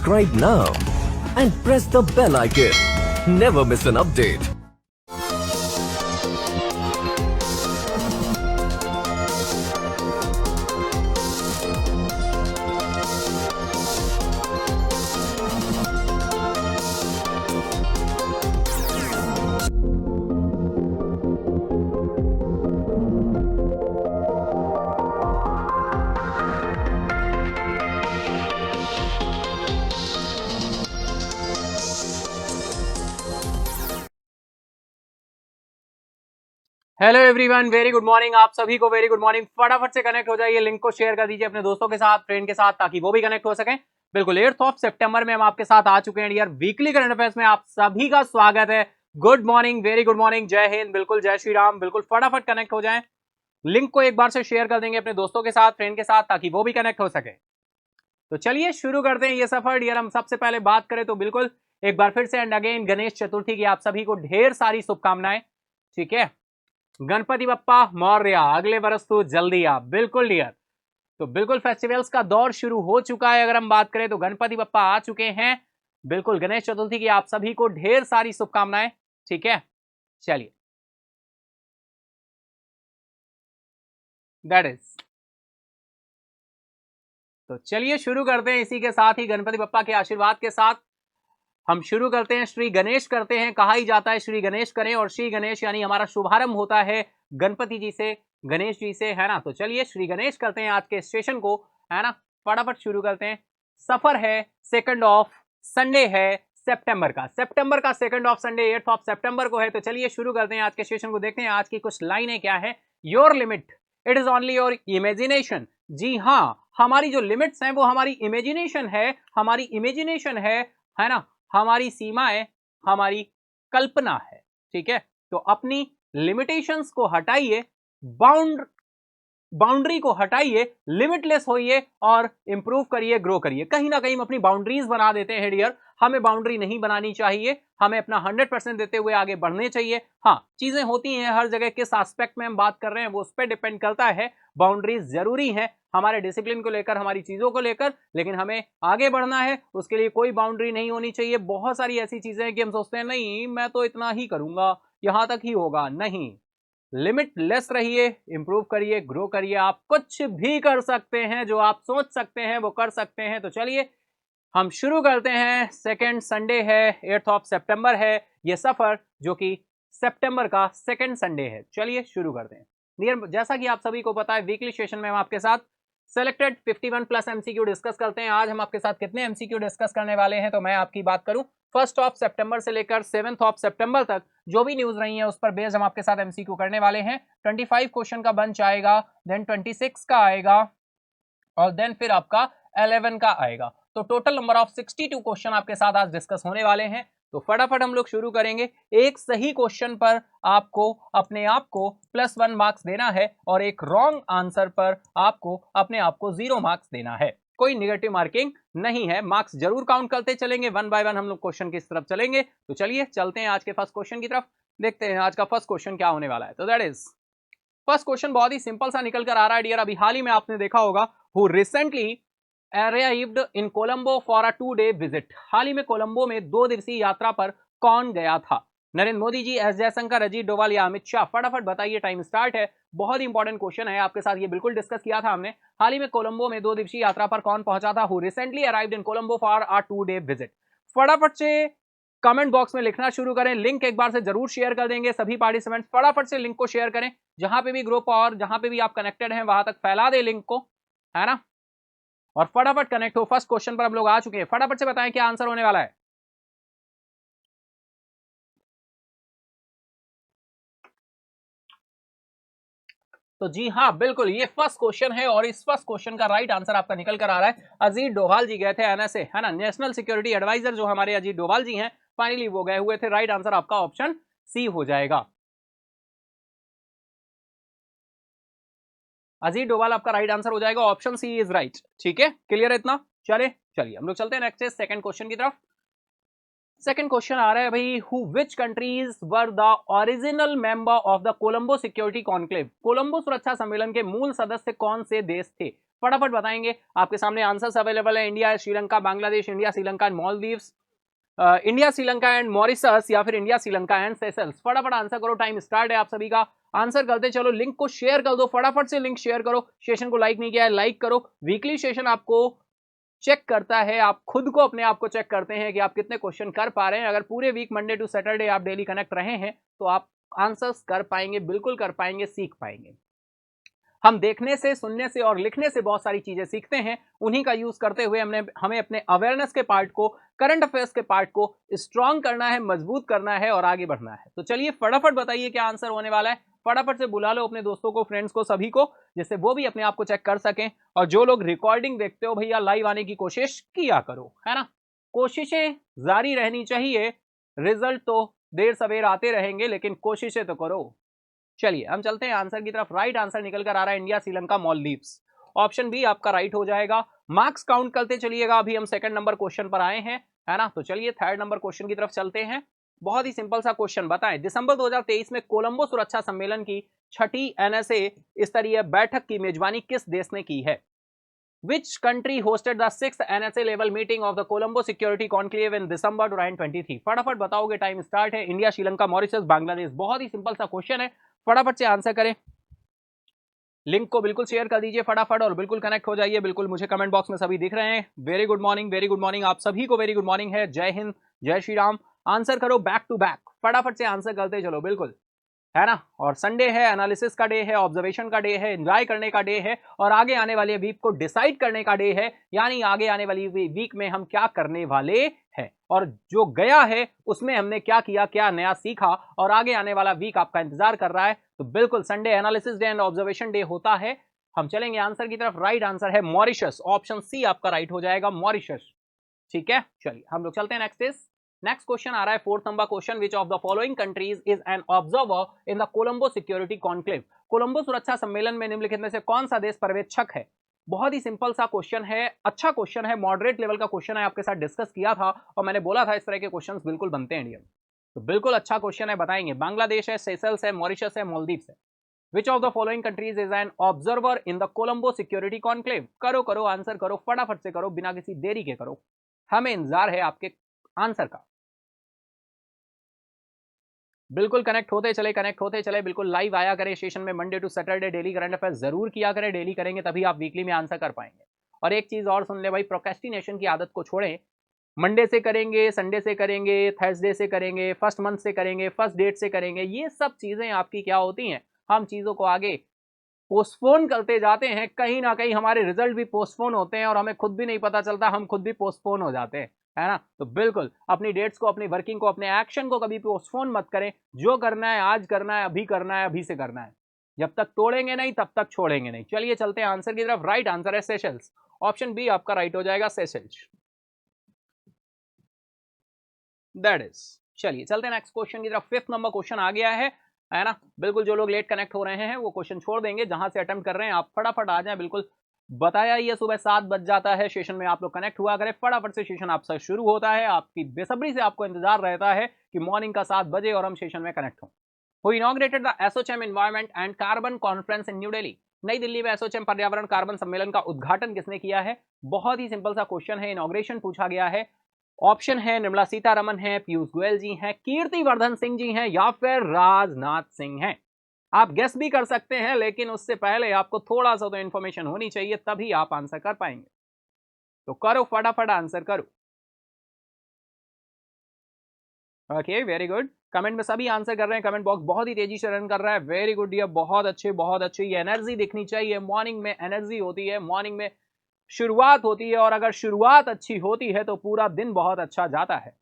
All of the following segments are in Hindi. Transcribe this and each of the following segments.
subscribe now and press the bell icon. Never miss an update. Hello everyone, very good morning. आप सभी को वेरी गुड मॉर्निंग। फटाफट से कनेक्ट हो जाइए, लिंक को शेयर कर दीजिए अपने दोस्तों के साथ, फ्रेंड के साथ, ताकि वो भी कनेक्ट हो सकें। बिल्कुल 8 सितंबर में हम आपके साथ आ चुके हैं डियर। वीकली करंट अफेयर्स में आप सभी का स्वागत है। Good morning, very good morning, जय हिंद, बिल्कुल जय श्री राम। बिल्कुल फटाफट कनेक्ट हो जाएं। लिंक को एक बार से शेयर कर देंगे अपने दोस्तों के साथ, फ्रेंड के साथ, ताकि वो भी कनेक्ट हो सके। तो चलिए शुरू करते हैं ये सफर डियर। हम सबसे पहले बात करें तो बिल्कुल एक बार फिर से एंड अगेन गणेश चतुर्थी की आप सभी को ढेर सारी शुभकामनाएं। ठीक है, गणपति बप्पा मौर्य, अगले वर्ष तो जल्दी आ। बिल्कुल डियर, तो बिल्कुल फेस्टिवल्स का दौर शुरू हो चुका है। अगर हम बात करें तो गणपति बप्पा आ चुके हैं। बिल्कुल गणेश चतुर्थी की आप सभी को ढेर सारी शुभकामनाएं। ठीक है, चलिए दैट इज, तो चलिए शुरू करते हैं इसी के साथ ही गणपति बप्पा के आशीर्वाद के साथ। हम शुरू करते हैं, श्री गणेश करते हैं। कहा ही जाता है श्री गणेश करें, और श्री गणेश यानी हमारा शुभारंभ होता है गणपति जी से, गणेश जी से, है ना। तो चलिए श्री गणेश करते हैं आज के सेशन को, है ना। फटाफट शुरू करते हैं। सफर है 2 ऑफ संडे है सितंबर का, सितंबर का 2 ऑफ संडे 8 सितंबर को है। तो चलिए शुरू करते हैं आज के सेशन को। देखते हैं आज की कुछ लाइनें क्या है। Your limit it is only your imagination. जी हाँ, हमारी जो लिमिट्स हैं वो हमारी इमेजिनेशन है, हमारी इमेजिनेशन है ना। हमारी सीमाएं हमारी कल्पना है। ठीक है, तो अपनी लिमिटेशंस को हटाइए, बाउंड्री को हटाइए, लिमिटलेस होइए और इंप्रूव करिए, ग्रो करिए। कहीं ना कहीं हम अपनी बाउंड्रीज बना देते हैं डियर। हमें बाउंड्री नहीं बनानी चाहिए, हमें अपना 100% देते हुए आगे बढ़ने चाहिए। हाँ, चीजें होती हैं हर जगह, किस एस्पेक्ट में हम बात कर रहे हैं वो उस पर डिपेंड करता है। बाउंड्रीज जरूरी है हमारे डिसिप्लिन को लेकर, हमारी चीजों को लेकर, लेकिन हमें आगे बढ़ना है, उसके लिए कोई बाउंड्री नहीं होनी चाहिए। बहुत सारी ऐसी चीजें हैं कि हम सोचते हैं नहीं मैं तो इतना ही करूंगा, यहां तक ही होगा। नहीं, लिमिटलेस रहिए, इंप्रूव करिए, ग्रो करिए। आप कुछ भी कर सकते हैं, जो आप सोच सकते हैं वो कर सकते हैं। तो चलिए हम शुरू करते हैं। सेकेंड संडे है, 8 सितंबर है ये सफर, जो कि सितंबर का सेकेंड संडे है। चलिए शुरू करते हैं डियर। जैसा कि आप सभी को पता है, वीकली सेशन में हम आपके साथ सेलेक्टेड 51 प्लस एमसीक्यू डिस्कस करते हैं। आज हम आपके साथ कितने एमसीक्यू डिस्कस करने वाले हैं, तो मैं आपकी बात करूं 1 सितंबर से लेकर 7 सितंबर तक जो भी न्यूज रही है उस पर बेस्ड हम आपके साथ एमसीक्यू करने वाले हैं। 25 क्वेश्चन का बंच आएगा, देन 26 का आएगा, और देन फिर आपका 11 का आएगा। तो टोटल नंबर ऑफ 62 क्वेश्चन आपके साथ आज डिस्कस होने वाले हैं। तो फटाफट हम लोग शुरू करेंगे। एक सही क्वेश्चन पर आपको अपने आप को +1 मार्क्स देना है, और एक रॉन्ग आंसर पर आपको अपने आप को 0 मार्क्स देना है। कोई निगेटिव मार्किंग नहीं है, मार्क्स जरूर काउंट करते चलेंगे। 1 बाय 1 हम लोग क्वेश्चन की तरफ चलेंगे। तो चलिए चलते हैं आज के फर्स्ट क्वेश्चन की तरफ। देखते हैं आज का फर्स्ट क्वेश्चन क्या होने वाला है। तो दैट इज, फर्स्ट क्वेश्चन बहुत ही सिंपल सा निकल कर आ रहा है डियर। अभी हाल ही में आपने देखा होगा, who recently arrived in Colombo for a 2-day visit. हाल ही में कोलंबो में 2 दिवसीय यात्रा पर कौन गया था? नरेंद्र मोदी जी, एस जयशंकर, अजीत डोभाल या अमित शाह? फटाफट बताइए, टाइम स्टार्ट है। बहुत ही इंपॉर्टेंट क्वेश्चन है, आपके साथ ये बिल्कुल डिस्कस किया था हमने। हाल ही में कोलंबो में 2 दिवसीय यात्रा पर कौन पहुंचा था? Who recently arrived in Colombo for a 2-day visit. फटाफट से कमेंट बॉक्स में लिखना शुरू करें। लिंक एक बार से जरूर शेयर कर देंगे सभी पार्टिसिपेंट्स। फटाफट से लिंक को शेयर करें, जहां पे भी ग्रुप और जहां पे भी आप कनेक्टेड हैं वहां तक फैला दे लिंक को, है ना। और फटाफट कनेक्ट हो। फर्स्ट क्वेश्चन पर हम लोग आ चुके हैं। फटाफट से बताएं क्या आंसर होने वाला है। तो जी हाँ, बिल्कुल ये फर्स्ट क्वेश्चन है, और इस फर्स्ट क्वेश्चन का राइट आंसर आपका निकल कर आ रहा है। अजीत डोभाल जी गए थे एनएसए, है ना, नेशनल सिक्योरिटी एडवाइजर जो हमारे अजीत डोभाल जी हैं, फाइनली वो गए हुए थे। राइट आंसर आपका ऑप्शन सी हो जाएगा। अजीत डोभाल आपका राइट आंसर हो जाएगा, ऑप्शन सी इज राइट। ठीक है, क्लियर है इतना? चलिए हम लोग चलते हैं नेक्स्ट सेकंड क्वेश्चन की तरफ। सेकंड क्वेश्चन आ रहा है भाई, who which countries were the original member of the Colombo security conclave? Colombo सुरक्षा सम्मेलन के मूल सदस्य कौन से देश थे? फटाफट बताएंगे, आपके सामने आंसर्स अवेलेबल है। India, Sri Lanka, Bangladesh, India, Sri Lanka and Maldives, India, Sri Lanka and Mauritius, या फिर इंडिया, श्रीलंका एंड सेशल्स। फटाफट आंसर करो, टाइम स्टार्ट है आप सभी का। आंसर करते चलो, लिंक को शेयर कर दो, फटाफट से लिंक शेयर करो। सेशन को लाइक नहीं किया है, लाइक करो। वीकली सेशन आपको चेक करता है, आप खुद को अपने आप को चेक करते हैं कि आप कितने क्वेश्चन कर पा रहे हैं। अगर पूरे वीक मंडे टू सैटरडे आप डेली कनेक्ट रहे हैं तो आप आंसर्स कर पाएंगे, बिल्कुल कर पाएंगे, सीख पाएंगे। हम देखने से, सुनने से और लिखने से बहुत सारी चीजें सीखते हैं, उन्हीं का यूज करते हुए हमें अपने अवेयरनेस के पार्ट को, करंट अफेयर्स के पार्ट को स्ट्रांग करना है, मजबूत करना है और आगे बढ़ना है। तो चलिए फटाफट बताइए क्या आंसर होने वाला है। फटाफट से बुला लो अपने दोस्तों को, फ्रेंड्स को, सभी को, जिससे वो भी अपने आप को चेक कर सकें। और जो लोग रिकॉर्डिंग देखते हो भैया, लाइव आने की कोशिश किया करो, है ना। कोशिशें जारी रहनी चाहिए, रिजल्ट तो देर सवेर आते रहेंगे, लेकिन कोशिशें तो करो। चलिए हम चलते हैं आंसर की तरफ। राइट आंसर निकल कर आ रहा है India, Sri Lanka, Maldives. Option B आपका राइट हो जाएगा। मार्क्स काउंट करते चलिएगा, अभी हम सेकंड नंबर क्वेश्चन पर आए हैं, है ना। तो चलिए थर्ड नंबर क्वेश्चन की तरफ चलते हैं। बहुत ही सिंपल सा क्वेश्चन, बताएं दिसंबर 2023 में कोलंबो सुरक्षा सम्मेलन की 6ठी NSA स्तरीय बैठक की मेजबानी किस देश ने की है? Which country hosted the 6th NSA level meeting of the Colombo Security Conclave in December 2023? फटाफट बताओगे, टाइम स्टार्ट है। India, Sri Lanka, Mauritius, Bangladesh. बहुत ही सिंपल सा क्वेश्चन है, फटाफट से आंसर करें। लिंक को बिल्कुल शेयर कर दीजिए फटाफट और बिल्कुल कनेक्ट हो जाइए। बिल्कुल मुझे कमेंट बॉक्स में सभी दिख रहे हैं। Very good morning, very good morning, आप सभी को वेरी गुड मॉर्निंग है। जय हिंद, जय श्री राम। आंसर करो बैक टू बैक, फटाफट से आंसर करते चलो, बिल्कुल, है ना। और संडे है, एनालिसिस का डे है, ऑब्जर्वेशन का डे है, एंजॉय करने का डे है, और आगे आने वाले वीक को डिसाइड करने का डे है। यानी आगे आने वाली वीक में हम क्या करने वाले हैं, और जो गया है उसमें हमने क्या किया, क्या नया सीखा, और आगे आने वाला वीक आपका इंतजार कर रहा है। तो बिल्कुल Sunday analysis day and observation day होता है। हम चलेंगे आंसर की तरफ। राइट आंसर है मॉरिशस, ऑप्शन सी आपका राइट हो जाएगा, मॉरिशस। ठीक है, चलिए हम लोग चलते हैं नेक्स्ट क्वेश्चन आ रहा है, fourth number question. Which of the following countries is an observer in the Colombo security conclave? Colombo सुरक्षा सम्मेलन में निम्नलिखित में से कौन सा देश पर्यवेक्षक है? बहुत ही सिंपल सा क्वेश्चन है, अच्छा क्वेश्चन है, मॉडरेट लेवल का क्वेश्चन है, आपके साथ डिस्कस किया था और मैंने बोला था इस तरह के क्वेश्चंस बिल्कुल बनते हैं इंडिया में। तो बिल्कुल अच्छा क्वेश्चन है, बताएंगे। बांग्लादेश है, सेशल्स है, मॉरिशस है, मालदीव्स है। Which of the following countries is an observer in the Colombo security conclave? करो करो आंसर करो, फटाफट से करो, बिना किसी देरी के करो, हमें इंतजार है आपके आंसर का। बिल्कुल कनेक्ट होते चले, कनेक्ट होते चले, बिल्कुल लाइव आया करें सेशन में। Monday to Saturday daily current affair जरूर किया करें, डेली करेंगे तभी आप वीकली में आंसर कर पाएंगे। और एक चीज और सुन ले भाई, प्रोक्रेस्टिनेशन की आदत को छोड़ें। मंडे से करेंगे, संडे से करेंगे, थर्सडे से करेंगे, फर्स्ट मंथ से करेंगे, फर्स्ट डेट से करेंगे, ये सब चीजें आपकी क्या होती हैं, हम चीजों को आगे पोस्टपोन करते जाते हैं। कहीं ना कहीं हमारे रिजल्ट भी पोस्टपोन होते हैं और हमें खुद भी नहीं पता चलता, हम खुद भी पोस्टपोन हो जाते हैं, है ना। तो बिल्कुल अपनी डेट्स को, अपनी वर्किंग को, अपने एक्शन को कभी पोस्टपोन मत करें। जो करना है आज करना है, अभी करना है, अभी से करना है। जब तक तोड़ेंगे नहीं तब तक छोड़ेंगे नहीं। चलिए चलते हैं आंसर की तरफ। राइट आंसर है सेशल्स, ऑप्शन बी आपका राइट हो जाएगा, सेशल्स, दैट इज। चलिए चलते हैं नेक्स्ट क्वेश्चन की तरफ। फिफ्थ नंबर क्वेश्चन आ गया है ना। बिल्कुल जो लोग लेट कनेक्ट हो रहे हैं वो क्वेश्चन छोड़ देंगे, जहां से अटेम्प्ट कर रहे हैं आप फटाफट आ जाएं। बिल्कुल बताया ही है, सुबह 7 बज जाता है, सेशन में आप लोग कनेक्ट हुआ करें, फटाफट से सेशन आपसे शुरू होता है। आपकी बेसब्री से आपको इंतजार रहता है कि मॉर्निंग का 7 बजे और हम सेशन में कनेक्ट हों। Who inaugurated the ASSOCHAM environment and carbon conference in New Delhi? नई दिल्ली में एसोचैम पर्यावरण कार्बन सम्मेलन का उद्घाटन किसने किया है? बहुत ही सिंपल सा क्वेश्चन है, इनॉग्रेशन पूछा गया है। ऑप्शन है निर्मला सीतारमन है, पीयूष गोयल जी हैं, कीर्तिवर्धन सिंह जी हैं, या फिर राजनाथ सिंह हैं। आप गेस भी कर सकते हैं, लेकिन उससे पहले आपको थोड़ा सा तो इन्फॉर्मेशन होनी चाहिए, तभी आप आंसर कर पाएंगे। तो करो फटाफट आंसर करो। ओके वेरी गुड, कमेंट में सभी आंसर कर रहे हैं, कमेंट बॉक्स बहुत ही तेजी से रन कर रहा है। वेरी गुड डियर, बहुत अच्छे बहुत अच्छे। ये एनर्जी दिखनी चाहिए, मॉर्निंग में एनर्जी होती है, मॉर्निंग में शुरुआत होती है, और अगर शुरुआत अच्छी होती है तो पूरा दिन बहुत अच्छा जाता है।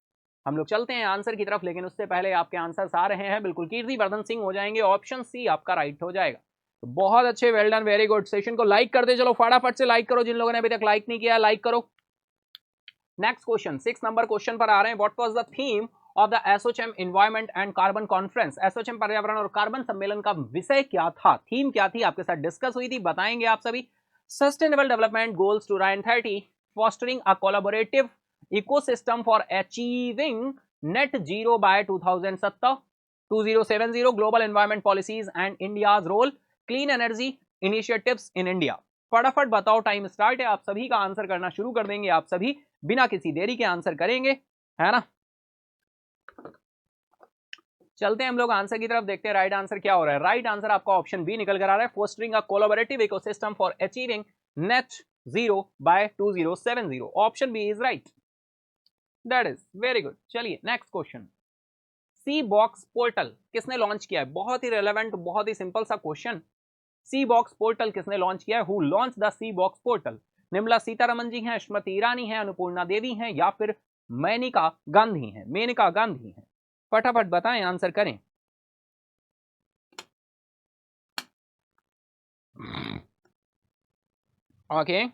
हम लोग चलते हैं आंसर की तरफ, लेकिन उससे पहले आपके आंसर्स आ रहे हैं। बिल्कुल कीर्तिवर्धन सिंह हो जाएंगे, ऑप्शन सी आपका राइट हो जाएगा। तो बहुत अच्छे, well done, very good. Session को लाइक करते चलो, फटाफट से लाइक करो, जिन लोगों ने अभी तक लाइक नहीं किया लाइक करो। नेक्स्ट क्वेश्चन, 6 नंबर क्वेश्चन पर आ रहे हैं। What was the theme of the ASSOCHAM environment and carbon conference? ASSOCHAM पर्यावरण और कार्बन सम्मेलन का विषय क्या था, थीम क्या थी, आपके साथ डिस्कस हुई थी, बताएंगे आप सभी। Sustainable development goals 2030, fostering a collaborative ecosystem for achieving net zero by 2070 global environment policies and India's role, clean energy initiatives in India. फटाफट बताओ, टाइम स्टार्ट है, आप सभी का आंसर करना शुरू कर देंगे, आप सभी बिना किसी देरी के आंसर करेंगे, है ना। चलते हैं हम लोग आंसर की तरफ, देखते हैं राइट आंसर क्या हो रहा है। राइट आंसर आपका ऑप्शन बी निकल कर आ रहा है, fostering a collaborative ecosystem for achieving net zero by 2070। Option B is right, that is very good. चलिए next question, C box portal किसने लॉन्च किया है? बहुत ही रेलेवेंट, बहुत ही सिंपल सा क्वेश्चन। सी बॉक्स पोर्टल किसने लॉन्च किया है? Who launch the C box portal? Nirmala Sitharaman ji हैं, स्मृति ईरानी हैं, अन्नपूर्णा देवी हैं, या फिर मेनका गांधी हैं? मेनका गांधी हैं। फटाफट बताएं, आंसर करें। ओके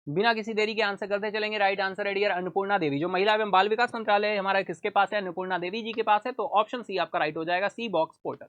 बिना किसी देरी के आंसर करते चलेंगे। राइट आंसर है डियर अन्नपूर्णा देवी। जो महिला एवं बाल विकास मंत्रालय हमारा किसके पास है? अन्नपूर्णा देवी जी के पास है। तो ऑप्शन सी आपका राइट हो जाएगा, सी box portal.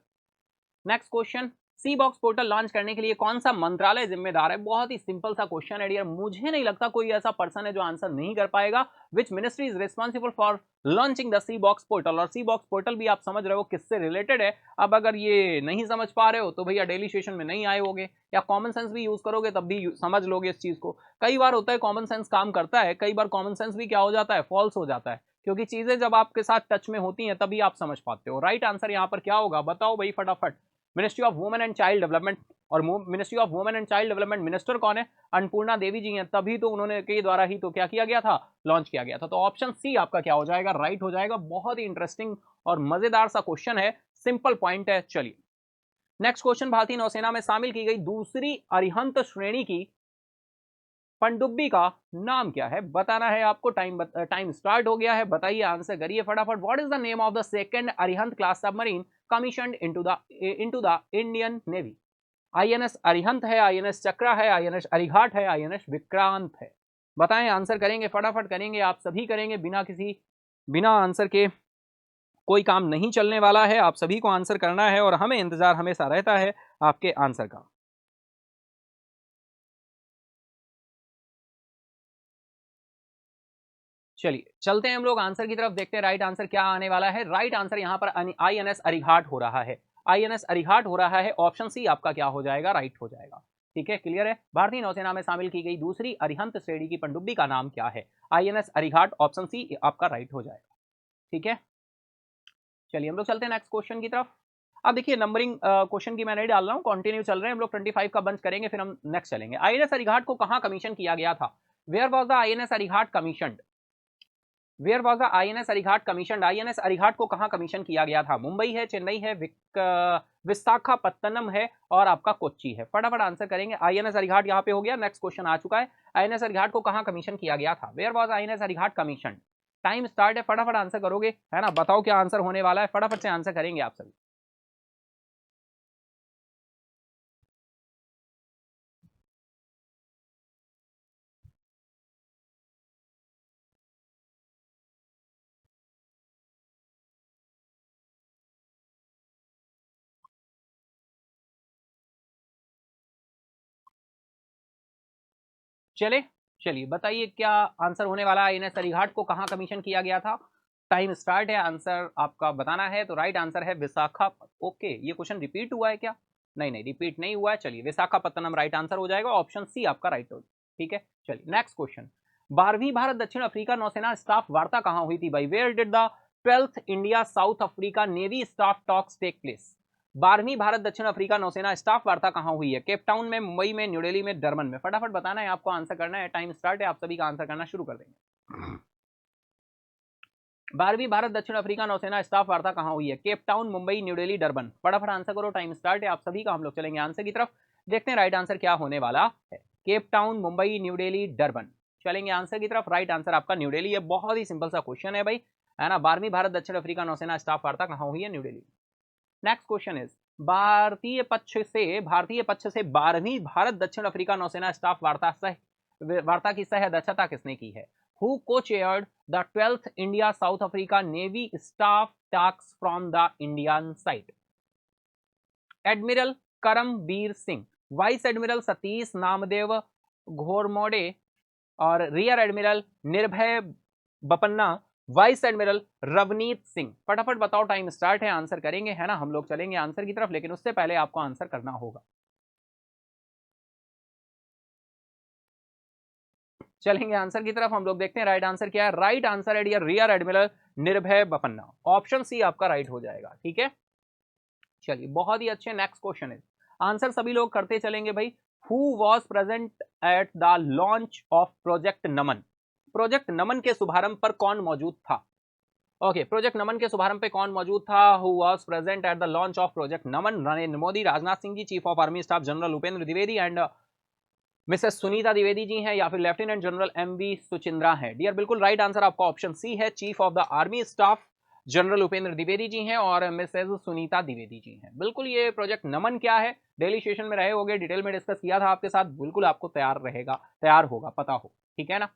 Next question, C box portal launch करने के लिए कौन सा मंत्रालय जिम्मेदार है? बहुत ही सिंपल सा क्वेश्चन है डियर, मुझे नहीं लगता कोई ऐसा पर्सन है जो आंसर नहीं कर पाएगा। Which ministry is responsible for launching the C box portal? और सी बॉक्स पोर्टल भी आप समझ रहे हो किससे रिलेटेड है। अब अगर ये नहीं समझ पा रहे हो तो भैया डेली सेशन में नहीं आए होगे, या कॉमन सेंस भी यूज करोगे तब भी समझ लोगे इस चीज को। कई बार होता है कॉमन सेंस काम करता है, कई बार कॉमन सेंस भी क्या हो जाता है, फॉल्स हो जाता है, क्योंकि चीजें जब आपके साथ टच में होती हैं तभी आप समझ पाते हो। राइट आंसर यहाँ पर क्या होगा, बताओ भाई फटाफट। Ministry of women and child development, और ministry of women and child development minister कौन है? अन्नपूर्णा देवी जी हैं, तभी तो उन्होंने के द्वारा ही तो क्या किया गया था, लॉन्च किया गया था। तो ऑप्शन सी आपका क्या हो जाएगा, राइट हो जाएगा। बहुत ही इंटरेस्टिंग और मजेदार सा क्वेश्चन है, सिंपल पॉइंट है। चलिए नेक्स्ट क्वेश्चन, भारतीय नौसेना में शामिल की गई दूसरी अरिहंत श्रेणी की पनडुब्बी का नाम क्या है? बताना है आपको। टाइम स्टार्ट हो गया है, बताइए, आंसर करिए फटाफट। What is the name of the second Arihant class submarine commissioned into the Indian navy? INS Arihant है, आईएनएस चक्रा है, आईएनएस अरिघाट है, आईएनएस विक्रांत है? बताएं, आंसर करेंगे, फटाफट करेंगे, आप सभी करेंगे, बिना आंसर के कोई काम नहीं चलने वाला है। आप सभी को आंसर करना है और हमें इंतजार हमेशा रहता है आपके आंसर का। चलिए चलते हैं हम लोग आंसर की तरफ, देखते हैं राइट आंसर क्या आने वाला है। राइट आंसर यहाँ पर आईएनएस अरिघाट हो रहा है, आईएनएस अरिघाट हो रहा है। ऑप्शन सी आपका क्या हो जाएगा, राइट हो जाएगा। ठीक है, क्लियर है। भारतीय नौसेना में शामिल की गई दूसरी अरिहंत श्रेणी की पनडुब्बी का नाम क्या है? आईएनएस अरिघाट, ऑप्शन सी आपका राइट हो जाएगा। ठीक है, चलिए हम लोग चलते हैं नेक्स्ट क्वेश्चन की तरफ। अब देखिए नंबरिंग क्वेश्चन की मैं नहीं डाल रहा हूँ, कंटिन्यू चल रहे हैं हम लोग। 25 का बंच करेंगे फिर हम नेक्स्ट चलेंगे। आईएनएस अरिघाट को कहाँ कमीशन किया गया था? Where was the INS Arighaat commissioned? Where was the INS Arighaat commission? INS Arighaat को कहाँ कमीशन किया गया था? मुंबई है, चेन्नई है, विशाखापत्तनम है, और आपका कोच्चि है? फटाफट आंसर करेंगे। आईएनएस अरिघाट यहाँ पे हो गया, नेक्स्ट क्वेश्चन आ चुका है। आईएनएस अरिघाट को कहाँ कमीशन किया गया था? Where was INS Arighaat commission? Time start है, फटाफट आंसर करोगे, है ना। बताओ क्या आंसर होने वाला है, फटाफट से आंसर करेंगे आप सभी। चले चलिए बताइए क्या आंसर होने वाला है। आईएनएस अरिघाट को कहाँ कमीशन किया गया था? टाइम स्टार्ट है, आंसर आपका बताना है। तो राइट आंसर है विशाखा। ओके, ये क्वेश्चन रिपीट हुआ है क्या? नहीं नहीं, रिपीट नहीं हुआ है। चलिए विशाखापत्तनम राइट आंसर हो जाएगा, ऑप्शन सी आपका राइट हो। ठीक है, चलिए नेक्स्ट क्वेश्चन। 12वीं भारत दक्षिण अफ्रीका नौसेना स्टाफ वार्ता कहाँ हुई थी भाई? Where did the 12th India South Africa navy staff talks take place? 12वीं भारत दक्षिण अफ्रीका नौसेना स्टाफ वार्ता कहाँ हुई है? केप टाउन में, मुंबई में, न्यू दिल्ली में, डरबन में? फटाफट बताना है आपको, आंसर करना है। टाइम स्टार्ट है, आप सभी का आंसर करना शुरू कर देंगे। 12वीं भारत दक्षिण अफ्रीका नौसेना स्टाफ वार्ता कहाँ हुई है? Cape Town, Mumbai, new Delhi, Durban? फटाफट आंसर करो, टाइम स्टार्ट है आप सभी का। हम लोग चलेंगे आंसर की तरफ, देखते हैं राइट आंसर क्या होने वाला है। Cape Town, Mumbai, new Delhi, Durban? चलेंगे आंसर की तरफ। राइट आंसर आपका न्यू दिल्ली है। बहुत ही सिंपल सा क्वेश्चन है भाई, है ना। 12वीं भारत दक्षिण अफ्रीका नौसेना स्टाफ वार्ता कहाँ हुई है? New Delhi. Next question is, भारतीय पक्ष से 12वीं भारत दक्षिण अफ्रीका नौसेना स्टाफ वार्ता की सह अध्यक्षता किसने की है? Who co-chaired the 12th India South Africa navy staff talks from the Indian side? Admiral Karambir Singh, vice admiral Satish Namdev Ghormade और rear admiral Nirbhay Bapanna, vice admiral Ravneet Singh. फटाफट बताओ, टाइम स्टार्ट है, आंसर करेंगे, है ना। हम लोग चलेंगे आंसर की तरफ, लेकिन उससे पहले आपको आंसर करना होगा। चलेंगे आंसर की तरफ, हम लोग देखते हैं राइट आंसर क्या है। राइट आंसर है dear rear admiral Nirbhay बपन्ना, option C आपका राइट हो जाएगा। ठीक है, चलिए बहुत ही अच्छे। नेक्स्ट क्वेश्चन है, आंसर सभी लोग करते चलेंगे भाई। Who was present at the launch of project Naman, project Naman के शुभारंभ पर कौन मौजूद था। ओके, प्रोजेक्ट नमन के शुभारंभ पे कौन मौजूद था। Who was present at the launch of project Naman, Narendra Modi, Rajnath Singh ji, chief of army staff general Upendra Dwivedi and Mrs Sunita Dwivedi ji हैं, या फिर लेफ्टिनेंट जनरल एमवी सुचिंद्रा हैं। डियर बिल्कुल राइट आंसर आपका ऑप्शन सी है, chief of the army staff general Upendra Dwivedi ji हैं और मिसेस सुनीता द्विवेदी जी हैं। बिल्कुल, ये प्रोजेक्ट नमन क्या है, डेली सेशन में रहे होगे, डिटेल में डिस्कस किया था आपके साथ, बिल्कुल आपको तैयार होगा, पता हो। ठीक है ना।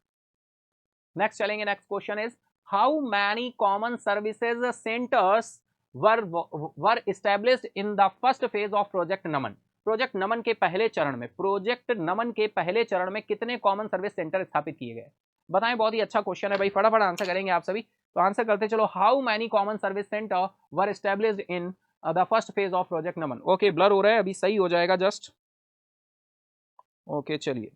नेक्स्ट चलेंगे, next question is how many common services centres were established in the first phase of project Naman, project Naman के पहले चरण में, प्रोजेक्ट नमन के पहले चरण में कितने कॉमन सर्विस सेंटर स्थापित किए गए। बताएं, बहुत ही अच्छा क्वेश्चन है भाई, फटाफट आंसर करेंगे आप सभी। तो आंसर करते चलो, how many common service centre were established in the first phase of project Naman. Okay, blur हो रहा है, अभी सही हो जाएगा जस्ट। ओके चलिए,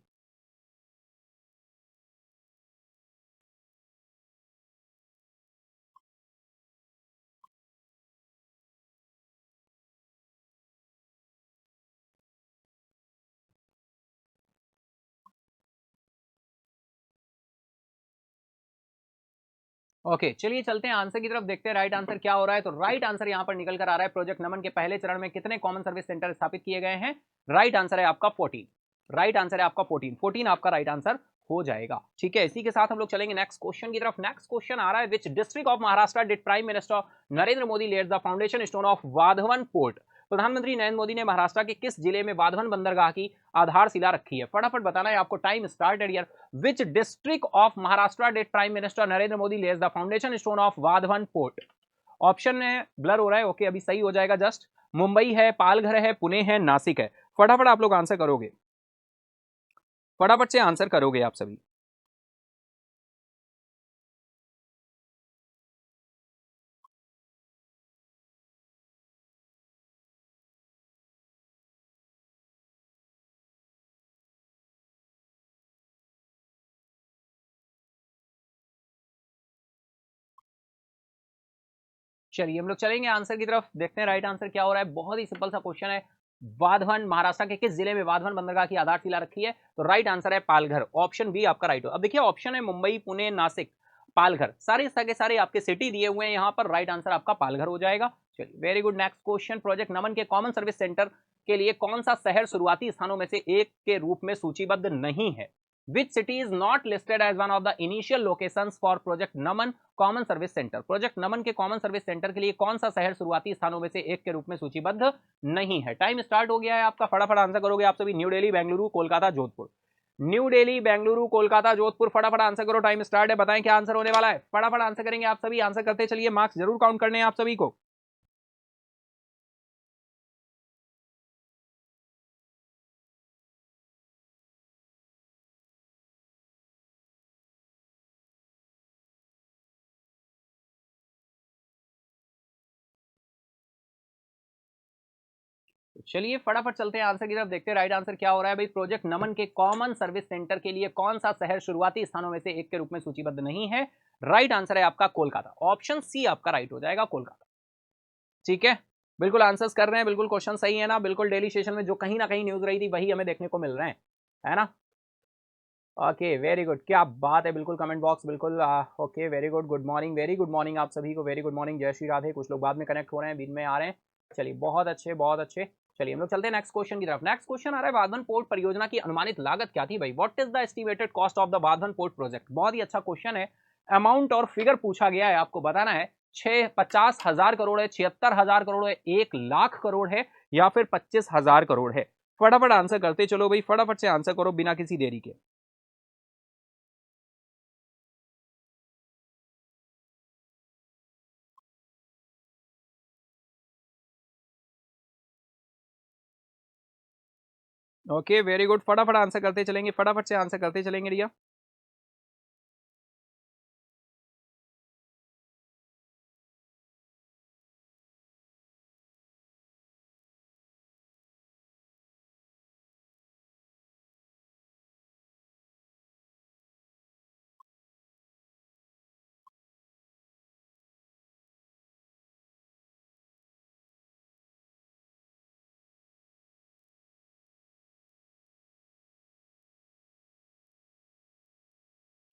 ओके चलिए चलते हैं आंसर की तरफ, देखते हैं राइट आंसर क्या हो रहा है। तो राइट आंसर यहां पर निकल कर आ रहा है, प्रोजेक्ट नमन के पहले चरण में कितने कॉमन सर्विस सेंटर स्थापित किए गए हैं। राइट आंसर है आपका 14, राइट आंसर है आपका 14, 14 आपका राइट आंसर हो जाएगा। ठीक है, इसी के साथ हम लोग चलेंगे नेक्स्ट क्वेश्चन की तरफ। नेक्स्ट क्वेश्चन आ रहा है, which district of Maharashtra did prime minister Narendra Modi laid the foundation stone of Vadhavan port, प्रधानमंत्री नरेंद्र मोदी ने महाराष्ट्र के किस जिले में वाधवन बंदरगाह की आधारशिला रखी है। फटाफट बताना है आपको, टाइम स्टार्टेड यार। Which district of Maharashtra did Prime Minister Narendra Modi lays the foundation stone of Vadhavan port. Option में ब्लर हो रहा है, ओके अभी सही हो जाएगा जस्ट। मुंबई है, पालघर है, पुणे है, नासिक है। फटाफट आप लोग आंसर करोगे, फटाफट से आंसर करोगे आप सभी। चलिए हम लोग चलेंगे आंसर की तरफ, देखते हैं राइट आंसर क्या हो रहा है। बहुत ही सिंपल सा क्वेश्चन है, वाधवन, महाराष्ट्र के किस जिले में वाधवन बंदरगाह की आधारशिला रखी है। तो राइट आंसर है पालघर, ऑप्शन बी आपका राइट हो। अब देखिए ऑप्शन है मुंबई, पुणे, नासिक, पालघर, सारे के सारे आपके सिटी दिए हुए हैं यहाँ पर, राइट आंसर आपका पालघर हो जाएगा। चलिए very good. Next question, project Naman के कॉमन सर्विस सेंटर के लिए कौन सा शहर शुरुआती स्थानों में से एक के रूप में सूचीबद्ध नहीं है। Which city is not listed as one of the initial locations for Project Naman common service centre, project Naman के कॉमन सर्विस सेंटर के लिए कौन सा शहर शुरुआती स्थानों में से एक के रूप में सूचीबद्ध नहीं है। टाइम स्टार्ट हो गया है आपका, फटाफट आंसर करोगे आप सभी। न्यू दिल्ली, बेंगलुरु, कोलकाता, जोधपुर, न्यू दिल्ली, बेंगलुरु, कोलकाता, जोधपुर, फटाफट आंसर करो, टाइम स्टार्ट है। बताएं क्या आंसर होने वाला है, फटाफट आंसर करेंगे आप सभी। आंसर करते चलिए, मार्क्स जरूर काउंट करने हैं आप सभी को। चलिए फटाफट चलते हैं आंसर की तरफ, देखते हैं राइट आंसर क्या हो रहा है भाई। प्रोजेक्ट नमन के कॉमन सर्विस सेंटर के लिए कौन सा शहर शुरुआती स्थानों में से एक के रूप में सूचीबद्ध नहीं है। राइट आंसर है आपका कोलकाता, ऑप्शन सी आपका राइट हो जाएगा, कोलकाता। ठीक है, बिल्कुल आंसर्स कर रहे हैं, बिल्कुल क्वेश्चन सही है ना। बिल्कुल डेली सेशन में जो कहीं ना कहीं न्यूज रही थी वही हमें देखने को मिल रहे हैं, है ना। ओके वेरी गुड, क्या बात है, बिल्कुल कमेंट बॉक्स बिल्कुल। Okay very good, good morning, very good morning आप सभी को, वेरी गुड मॉर्निंग, जय श्री राधे। कुछ लोग बाद में कनेक्ट हो रहे हैं, दिन में आ रहे हैं। चलिए बहुत अच्छे, बहुत अच्छे। चलिए हम लोग चलते हैं नेक्स्ट क्वेश्चन की तरफ। नेक्स्ट क्वेश्न आ रहा है, वाधवन पोर्ट परियोजना की अनुमानित लागत क्या थी भाई। What is the estimated cost of the Vadhavan port project. बहुत ही अच्छा क्वेश्चन है, अमाउंट और फिगर पूछा गया है, आपको बताना है 50,000 करोड़ है, 76,000 करोड़ है, 1,00,000 करोड़ है, या फिर 25,000 करोड़ है। फटाफट आंसर करते चलो भाई, फटाफट से आंसर करो बिना किसी देरी के। ओके वेरी गुड, फटाफट आंसर करते चलेंगे, फटाफट से आंसर करते चलेंगे रिया।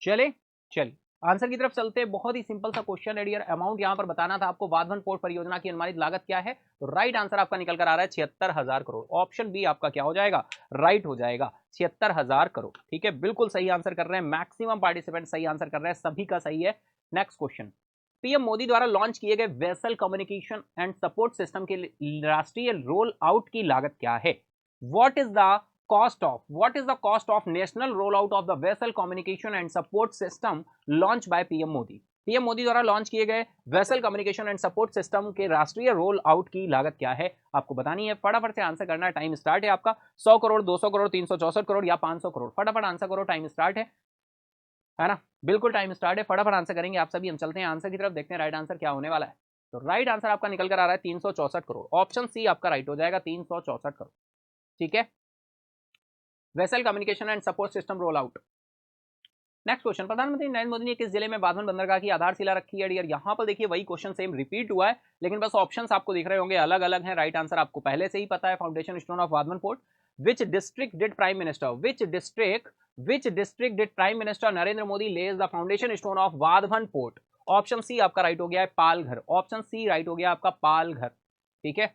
चले चलिए आंसर की तरफ चलते हैं। बहुत ही सिंपल सा क्वेश्चन है डियर। अमाउंट यहां पर बताना था आपको। वाधवन पोर्ट परियोजना की अनुमानित लागत क्या है? तो राइट आंसर आपका निकल कर आ रहा है 76,000 करोड़। ऑप्शन बी आपका क्या हो जाएगा? राइट हो जाएगा, 76,000 करोड़। ठीक है, बिल्कुल सही आंसर कर रहे हैं, मैक्सिमम पार्टिसिपेंट सही आंसर कर रहे हैं, सभी का सही है। नेक्स्ट क्वेश्चन, पीएम मोदी द्वारा लॉन्च किए गए vessel communication and support system के राष्ट्रीय रोल आउट की लागत क्या है? What is the cost of national rollout of the vessel communication and support system launched by PM Modi? PM Modi द्वारा लॉन्च किए गए vessel communication and support system के राष्ट्रीय रोल आउट की लागत क्या है? आपको बतानी है, फटाफट से आंसर करना है। टाइम स्टार्ट है आपका। 100 करोड़, 200 करोड़, 364 करोड़ या 500 करोड़? फटाफट आंसर करो, टाइम स्टार्ट है ना? बिल्कुल टाइम स्टार्ट है, फटाफट आंसर करेंगे आप सभी। हम चलते हैं आंसर की तरफ, देखते हैं राइट आंसर क्या होने वाला है। तो राइट आंसर आपका निकल कर आ रहा है 364 करोड़। ऑप्शन सी आपका राइट हो जाएगा, 364 करोड़। ठीक है, vessel communication and support system roll out. Next question, प्रधानमंत्री नरेंद्र मोदी ने किस जिले में बाधवन बंदरगाह की आधारशिला रखी है? डियर यहाँ पर देखिए वही क्वेश्चन सेम रिपीट हुआ है, लेकिन बस ऑप्शंस आपको दिख रहे होंगे अलग अलग हैं। राइट आंसर आपको पहले से ही पता है, foundation stone of Vadhavan port. Which district did prime minister prime minister Narendra Modi lays the foundation stone of Vadhavan port? Option C आपका राइट हो गया है, पालघर। ऑप्शन सी राइट हो गया आपका, पालघर। ठीक है,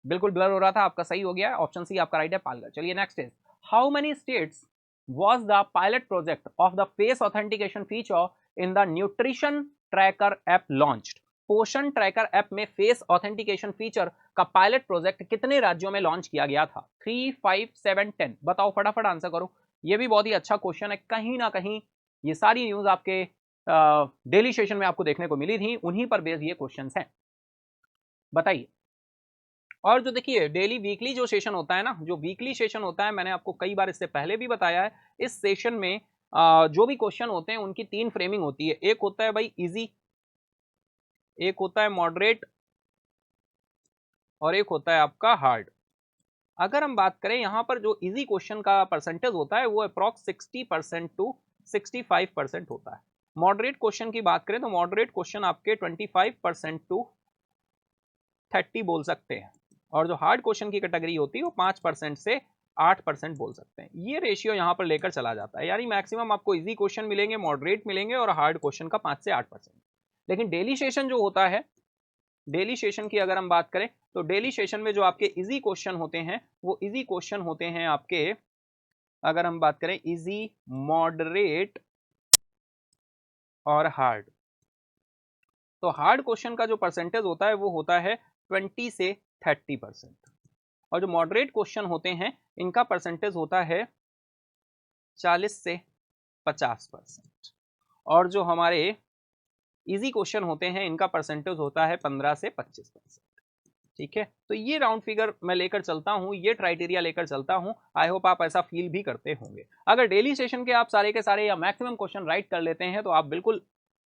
बिल्कुल ब्लर हो रहा था, आपका सही हो गया है, ऑप्शन सी आपका राइट है, पालघर। चलिए next is, how many states was the pilot project of the face authentication feature in the nutrition tracker app launched? पोषण ट्रैकर ऐप में फेस ऑथेंटिकेशन फीचर का पायलट प्रोजेक्ट कितने राज्यों में लॉन्च किया गया था? 3, 5, 7, 10 बताओ, फटाफट आंसर करो। ये भी बहुत ही अच्छा क्वेश्चन है, कहीं ना कहीं ये सारी न्यूज आपके डेली सेशन में आपको देखने को मिली थी, उन्हीं पर बेस्ड ये क्वेश्चंस हैं। बताइए। और जो देखिए डेली वीकली जो सेशन होता है ना, जो वीकली सेशन होता है, मैंने आपको कई बार इससे पहले भी बताया है, इस सेशन में जो भी क्वेश्चन होते हैं उनकी 3 फ्रेमिंग होती है। एक होता है भाई इजी, एक होता है मॉडरेट, और एक होता है आपका हार्ड। अगर हम बात करें यहाँ पर जो इजी क्वेश्चन का परसेंटेज होता है वो अप्रॉक्स 60% टू 65% होता है। मॉडरेट क्वेश्चन की बात करें तो मॉडरेट क्वेश्चन आपके 25% टू 30 बोल सकते हैं, और जो हार्ड क्वेश्चन की कैटेगरी होती है वो 5% से 8% बोल सकते हैं। ये रेशियो यहाँ पर लेकर चला जाता है, यानी मैक्सिमम आपको इजी क्वेश्चन मिलेंगे, मॉडरेट मिलेंगे, और हार्ड क्वेश्चन का 5 से 8%। लेकिन डेली सेशन जो होता है, डेली सेशन की अगर हम बात करें तो डेली सेशन में जो आपके इजी क्वेश्चन होते हैं वो इजी क्वेश्चन होते हैं आपके, अगर हम बात करें इजी, मॉडरेट और हार्ड, तो हार्ड क्वेश्चन का जो परसेंटेज होता है वो होता है 20 से 30%, और जो मॉडरेट क्वेश्चन होते हैं इनका परसेंटेज होता है 40 से 50%, और जो हमारे इजी क्वेश्चन होते हैं इनका परसेंटेज होता है 15 से 25%। ठीक है, तो ये राउंड फिगर मैं लेकर चलता हूं, ये क्राइटेरिया लेकर चलता हूं। आई होप आप ऐसा फील भी करते होंगे। अगर डेली सेशन के आप सारे के सारे या मैक्सिमम क्वेश्चन राइट कर लेते हैं तो आप बिल्कुल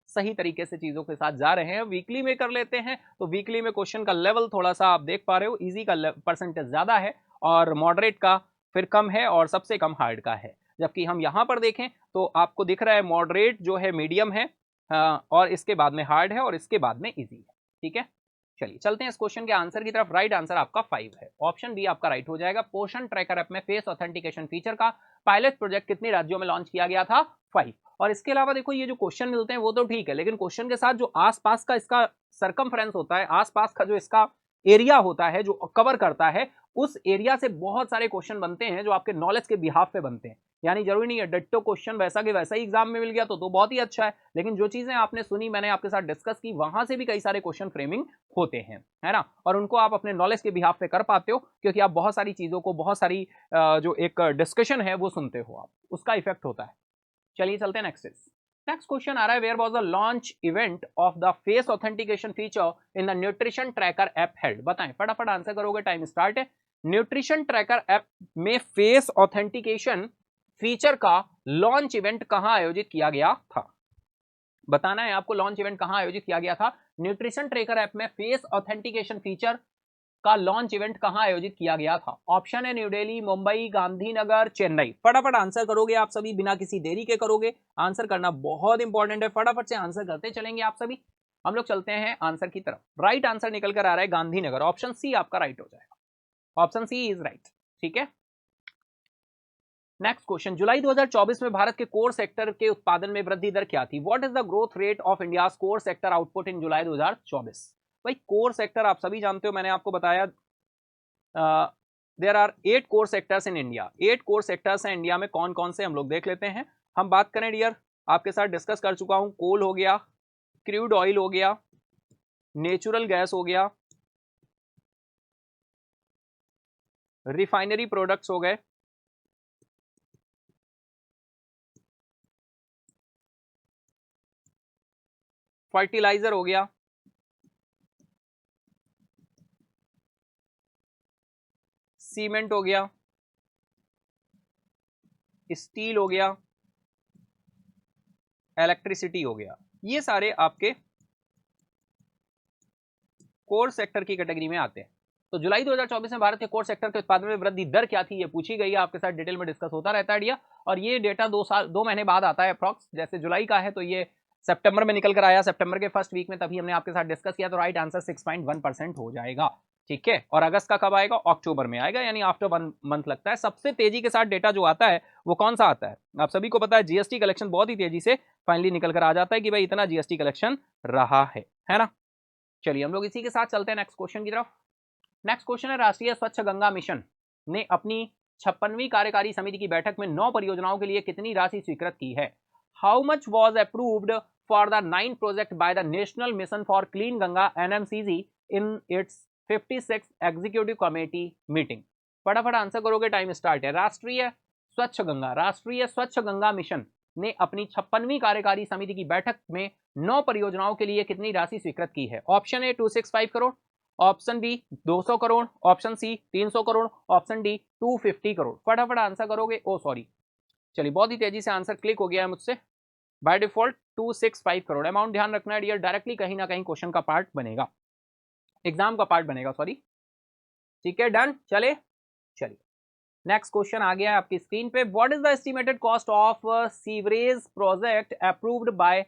सही तरीके से चीजों के साथ जा रहे हैं। वीकली में कर लेते हैं तो वीकली में क्वेश्चन का लेवल थोड़ा सा आप देख पा रहे हो, इजी का परसेंटेज ज्यादा है और मॉडरेट का फिर कम है और सबसे कम हार्ड का है। जबकि हम यहां पर देखें तो आपको दिख रहा है मॉडरेट जो है मीडियम है, और इसके बाद में हार्ड है और इसके बाद में इजी है। ठीक है, चलिए चलते हैं इस क्वेश्चन के आंसर की तरफ। राइट आंसर आपका 5 है, ऑप्शन बी आपका राइट हो जाएगा। पोषण ट्रैकर ऐप में फेस ऑथेंटिकेशन फीचर का पायलट प्रोजेक्ट कितने राज्यों में लॉन्च किया गया था? 5। और इसके अलावा देखो ये जो क्वेश्चन मिलते हैं वो तो ठीक है, लेकिन क्वेश्चन के साथ जो आसपास का इसका सरकमफ्रेंस होता है, आसपास का जो इसका एरिया होता है जो कवर करता है, उस एरिया से बहुत सारे क्वेश्चन बनते हैं जो आपके नॉलेज के बिहाफ पे बनते हैं। यानी जरूरी नहीं है डिट्टो क्वेश्चन वैसा के वैसा ही एग्जाम में मिल गया तो बहुत ही अच्छा है, लेकिन जो चीजें आपने सुनी, मैंने आपके साथ डिस्कस की, वहां से भी कई सारे क्वेश्चन फ्रेमिंग होते हैं, है ना, और उनको आप अपने नॉलेज के बिहाफ पे कर पाते हो क्योंकि आप बहुत सारी चीजों को, बहुत सारी जो एक डिस्कशन है वो सुनते हो आप, उसका इफेक्ट होता है। चलिए चलते हैं नेक्स्ट क्वेश्चन आ रहा है, where was the launch event of the face authentication feature in the nutrition tracker app held? बताएं, फटाफट आंसर करोगे, टाइम स्टार्ट है। न्यूट्रिशन ट्रैकर ऐप में फेस ऑथेंटिकेशन फीचर का लॉन्च इवेंट कहां आयोजित किया गया था? बताना है आपको लॉन्च इवेंट कहां आयोजित किया गया था। न्यूट्रिशन ट्रैकर ऐप में फेस ऑथेंटिकेशन फीचर का लॉन्च इवेंट कहां आयोजित किया गया था? ऑप्शन है न्यू दिल्ली, मुंबई, गांधीनगर, चेन्नई। फटाफट आंसर करोगे आप सभी, बिना किसी देरी के करोगे। आंसर करना बहुत इंपॉर्टेंट है, फटाफट से आंसर करते चलेंगे आप सभी। हम लोग चलते हैं आंसर की तरफ। राइट आंसर निकल कर आ रहा है गांधीनगर। ऑप्शन सी आपका राइट हो जाएगा। Option C is right. ठीक है, नेक्स्ट क्वेश्चन। जुलाई 2024 में भारत के कोर सेक्टर के उत्पादन में वृद्धि दर क्या थी? What is the growth rate of India's core sector output in July 2024? भाई कोर सेक्टर आप सभी जानते हो, मैंने आपको बताया there are 8 core sectors in India. 8 core sectors हैं इंडिया में, कौन कौन से हम लोग देख लेते हैं। हम बात करें डियर, आपके साथ डिस्कस कर चुका हूं। कोल हो गया, क्रूड ऑयल हो गया, नेचुरल गैस हो गया, रिफाइनरी प्रोडक्ट्स हो गए, फर्टिलाइजर हो गया, सीमेंट हो गया, स्टील हो गया, इलेक्ट्रिसिटी हो गया। ये सारे आपके कोर सेक्टर की कैटेगरी में आते हैं। तो जुलाई 2024 में भारत के कोर सेक्टर के उत्पादन में वृद्धि दर क्या थी, ये पूछी गई है, आपके साथ डिटेल में डिस्कस होता रहता है डियर। और ये डेटा 2 महीने बाद आता है अप्रॉक्स। जैसे जुलाई का है तो ये सितंबर में निकल कर आया, सितंबर के फर्स्ट वीक में, तभी हमने आपके साथ डिस्कस किया। तो राइट आंसर 6.1% हो जाएगा। ठीक है, और अगस्त का कब आएगा? अक्टूबर में आएगा, यानी आफ्टर 1 मंथ लगता है। सबसे तेजी के साथ डेटा जो आता है वो कौन सा आता है? आप सभी को पता है जीएसटी कलेक्शन बहुत ही तेजी से फाइनली निकल कर आ जाता है कि भाई इतना जीएसटी कलेक्शन रहा है ना। चलिए हम लोग इसी के साथ चलते हैं नेक्स्ट क्वेश्चन की तरफ। नेक्स्ट क्वेश्चन है, राष्ट्रीय स्वच्छ गंगा मिशन ने अपनी 56वीं कार्यकारी समिति की बैठक में 9 परियोजनाओं के लिए कितनी राशि स्वीकृत की है? How much was approved for the 9 project by the national mission for clean Ganga NMCG in its 56 executive committee meeting? फटाफट आंसर करोगे, टाइम स्टार्ट है। राष्ट्रीय स्वच्छ गंगा मिशन ने अपनी 56वीं कार्यकारी समिति की बैठक में 9 परियोजनाओं के लिए कितनी राशि स्वीकृत की है? Option A 265 crore, option B 200 crore, option C 300 crore, option D 250 crore. फटाफट आंसर करोगे। ओ सॉरी, चलिए बहुत ही तेजी से आंसर क्लिक हो गया है मुझसे। बाय डिफॉल्ट 265 करोड़ अमाउंट, ध्यान रखना है डियर, डायरेक्टली कहीं ना कहीं क्वेश्चन का पार्ट बनेगा, एग्जाम का पार्ट बनेगा, सॉरी। ठीक है, डन। चलिए नेक्स्ट क्वेश्चन आ गया है आपकी स्क्रीन पे। What is the estimated cost of sewerage project approved by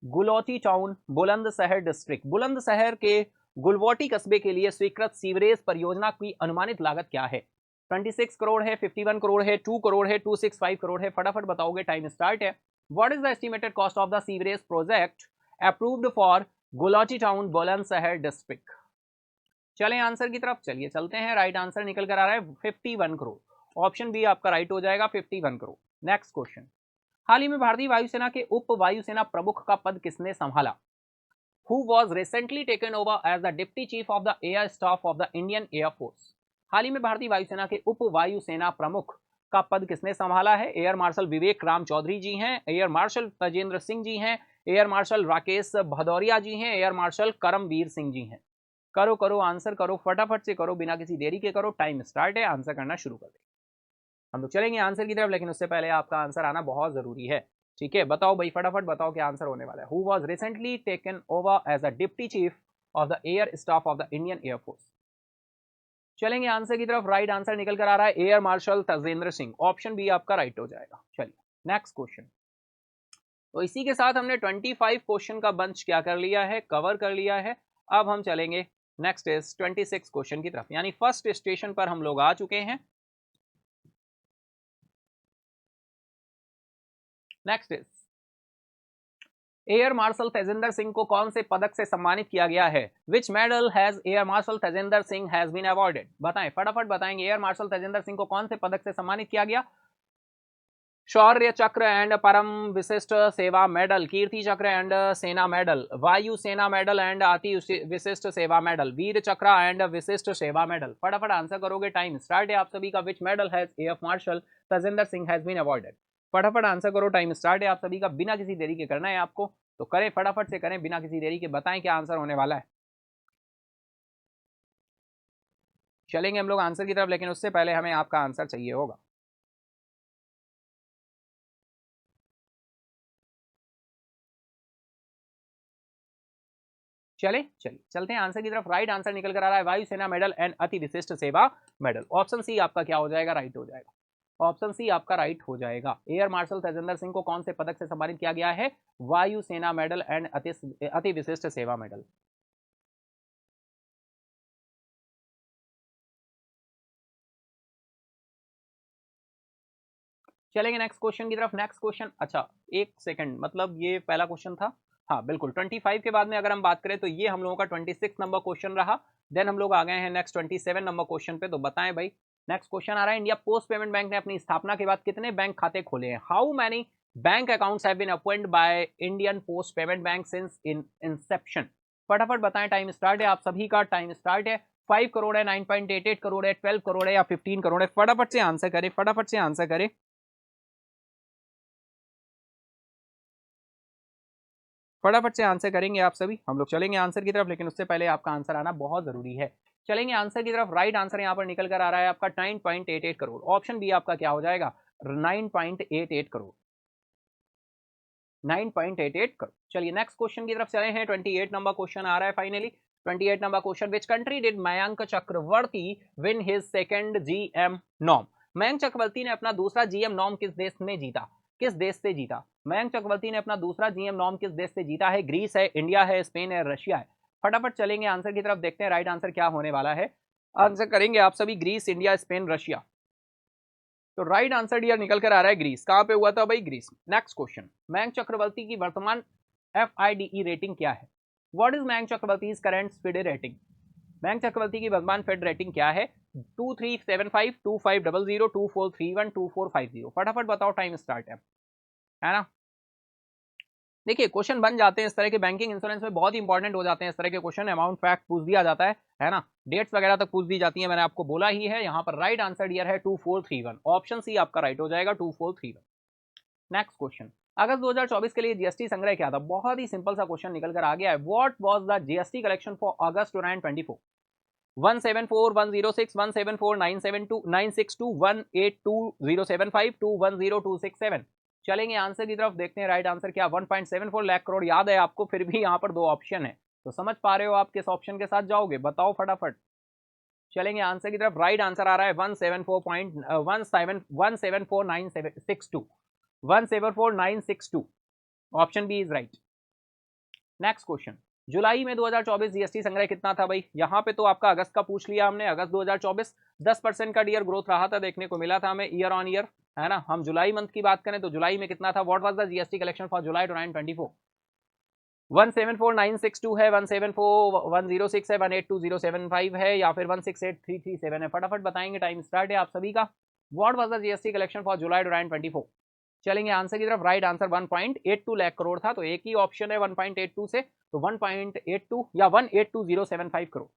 Gulaothi town, Bulandshahr district? Bulandshahr के गुलवोटी कस्बे के लिए स्वीकृत सीवरेज परियोजना की अनुमानित लागत क्या है? 26 करोड़ है, 51 करोड़ है, 2 करोड़ है, 265 करोड़ है। फटाफट बताओगे, टाइम स्टार्ट है। What is the estimated cost of the sewerage project approved for Gulaothi town, Bulandshahr district? चलें आंसर की तरफ, चलिए चलते हैं। राइट आंसर निकल कर आ रहा है 51 करोड़। ऑप्शन बी आपका राइट हो जाएगा, 51 करोड़। Next question. हाल ही में भारतीय वायुसेना के उप वायुसेना प्रमुख का पद किसने संभाला? Who was recently taken over as the Deputy Chief of the Air Staff of the Indian Air Force? हाल ही में भारतीय वायुसेना के उप वायुसेना प्रमुख का पद किसने संभाला है? एयर मार्शल विवेक राम चौधरी जी हैं, एयर मार्शल तजेंद्र सिंह जी हैं, एयर मार्शल राकेश भदौरिया जी हैं, एयर मार्शल करमवीर सिंह जी हैं। करो आंसर करो, फटाफट से करो, बिना किसी देरी के करो। टाइम स्टार्ट है, आंसर करना शुरू कर दे। हम लोग चलेंगे आंसर की तरफ, लेकिन उससे पहले आपका आंसर आना बहुत जरूरी है। ठीक है, बताओ भाई, फटाफट बताओ क्या आंसर होने वाला है। Who was recently taken over as a deputy chief of the air staff of the Indian air force? चलेंगे आंसर की तरफ। राइट आंसर निकल कर आ रहा है air marshal Tajendra Singh. Option B आपका राइट हो जाएगा। चलिए नेक्स्ट क्वेश्चन। तो इसी के साथ हमने 25 क्वेश्चन का बंच क्या कर लिया है, कवर कर लिया है। अब हम चलेंगे नेक्स्ट इज 26 क्वेश्चन की तरफ, यानी फर्स्ट स्टेशन पर हम लोग आ चुके हैं। Next is air marshal Tejinder Singh को कौन से पदक से सम्मानित किया गया है? Which medal has air marshal Tejinder Singh has been awarded? बताएं, फटाफट बताएंगे। एयर मार्शल तेजिंदर सिंह को कौन से पदक से सम्मानित किया गया? शौर्य चक्र एंड परम विशिष्ट सेवा मेडल, कीर्ति चक्र एंड सेना मेडल, वायु सेना मेडल एंड अति विशिष्ट सेवा मेडल, वीर चक्र एंड विशिष्ट सेवा मेडल। फटाफट आंसर करोगे, टाइम स्टार्ट है आप सभी का। Which medal has air marshal Tajinder Singh has been awarded? फटाफट आंसर करो, टाइम स्टार्ट है आप सभी का। बिना किसी देरी के करना है आपको, तो करें, फटाफट से करें, बिना किसी देरी के। बताएं क्या आंसर होने वाला है। चलेंगे हम लोग आंसर की तरफ, लेकिन उससे पहले हमें आपका आंसर चाहिए होगा। चलते हैं आंसर की तरफ। राइट आंसर निकल कर आ रहा है वायुसेना मेडल एंड अति विशिष्ट सेवा मेडल। ऑप्शन सी आपका क्या हो जाएगा, राइट हो जाएगा। ऑप्शन सी आपका राइट हो जाएगा। एयर मार्शल तेजेंद्र सिंह को कौन से पदक से सम्मानित किया गया है? वायुसेना मेडल एंड अति विशिष्ट सेवा मेडल। चलेंगे नेक्स्ट क्वेश्चन की तरफ। नेक्स्ट क्वेश्चन, अच्छा एक सेकंड, मतलब ये पहला क्वेश्चन था। हाँ बिल्कुल, 25 के बाद में अगर हम बात करें तो ये हम लोगों का 26 नंबर क्वेश्चन रहा। देन हम लोग आ गए हैं नेक्स्ट 27 नंबर क्वेश्चन पे। तो बताएं भाई, नेक्स्ट क्वेश्चन आ रहा है, इंडिया पोस्ट पेमेंट बैंक ने अपनी स्थापना के बाद कितने बैंक खाते खोले हैं? How many bank accounts have been opened by Indian post payment bank since in inception? फटाफट बताएं, टाइम स्टार्ट है, आप सभी का टाइम स्टार्ट है। 5 करोड़ है, 9.88 करोड़ है, 12 करोड़ है या 15 करोड़ है? फटाफट से आंसर करें, फटाफट से आंसर करें। फटाफट से आंसर करेंगे आप सभी। हम लोग चलेंगे आंसर की तरफ, लेकिन उससे पहले आपका आंसर आना बहुत जरूरी है। चलेंगे आंसर की तरफ। राइट आंसर यहां पर निकल कर आ रहा है आपका 9.88 करोड़। ऑप्शन बी आपका क्या हो जाएगा? 9.88 करोड़। 9.88 करोड़। चलिए नेक्स्ट क्वेश्चन की तरफ चले हैं। 28 नंबर क्वेश्चन आ रहा है finally. 28 number question, which country did Mayank Chakraborty win his second GM norm? Mayank Chakraborty ने अपना दूसरा जीएम नॉर्म किस देश में जीता? किस देश से जीता? मयंक चक्रवर्ती ने अपना दूसरा जीएम नॉर्म किस देश से जीता है? ग्रीस है, इंडिया है, स्पेन है, रशिया है? फटाफट चलेंगे आंसर की तरफ, देखते हैं राइट आंसर क्या होने वाला है। आंसर करेंगे आप सभी ग्रीस, इंडिया, स्पेन, रशिया। तो राइट आंसर डियर निकल कर आ रहा है ग्रीस। कहां पे हुआ था भाई? Greece. Next question, Mayank Chakraborty की वर्तमान FIDE रेटिंग क्या है? What is Mayank Chakraborty current FIDE rating? Mayank Chakraborty की वर्तमान फेड रेटिंग क्या है? 2375, 2500, 2431, 2450। फटाफट बताओ, टाइम स्टार्ट है ना? देखिए क्वेश्चन बन जाते हैं इस तरह के, बैंकिंग इंश्योरेंस में बहुत ही इंपॉर्टेंट हो जाते हैं इस तरह के क्वेश्चन। अमाउंट फैक्ट पूछ दिया जाता है ना, डेट्स वगैरह तक पूछ दी जाती है, मैंने आपको बोला ही है। यहाँ पर राइट आंसर डियर है 2431। ऑप्शन सी आपका राइट हो जाएगा, 2431। नेक्स्ट क्वेश्चन, अगस्त 2024 के लिए जीएसटी संग्रह क्या था? बहुत ही सिंपल सा क्वेश्चन निकल कर आ गया है। What was the GST collection for अगस्त 2024? 174,106, 174,972, 962, 182,075, 210,267। चलेंगे आंसर की तरफ, देखते हैं राइट आंसर क्या। 1.74 लाख करोड़ याद है आपको, फिर भी यहाँ पर दो ऑप्शन है, तो समझ पा रहे हो आप किस ऑप्शन के साथ जाओगे? बताओ फटाफट। चलेंगे आंसर की तरफ। राइट आंसर आ रहा है 174,962, 174,962। Option B is right. Next question, जुलाई में 2024 जीएसटी संग्रह कितना था भाई? यहाँ पे तो आपका अगस्त का पूछ लिया हमने। अगस्त 2024 10% का डियर ग्रोथ रहा था, देखने को मिला था हमें ईयर ऑन ईयर, है ना। हम जुलाई मंथ की बात करें तो जुलाई में कितना था? What was the GST collection for जुलाई 2024? 174,962 है, 174,106 है, 182,075 है, या फिर 168,337 है? फटाफट बताएंगे, टाइम स्टार्ट है आप सभी का। What was the GST collection for जुलाई 2024? चलेंगे आंसर की तरफ। राइट आंसर 1.82 लाख करोड़ था, तो एक ही ऑप्शन है 1.82 से, तो 1.82 या 182,075 करोड़।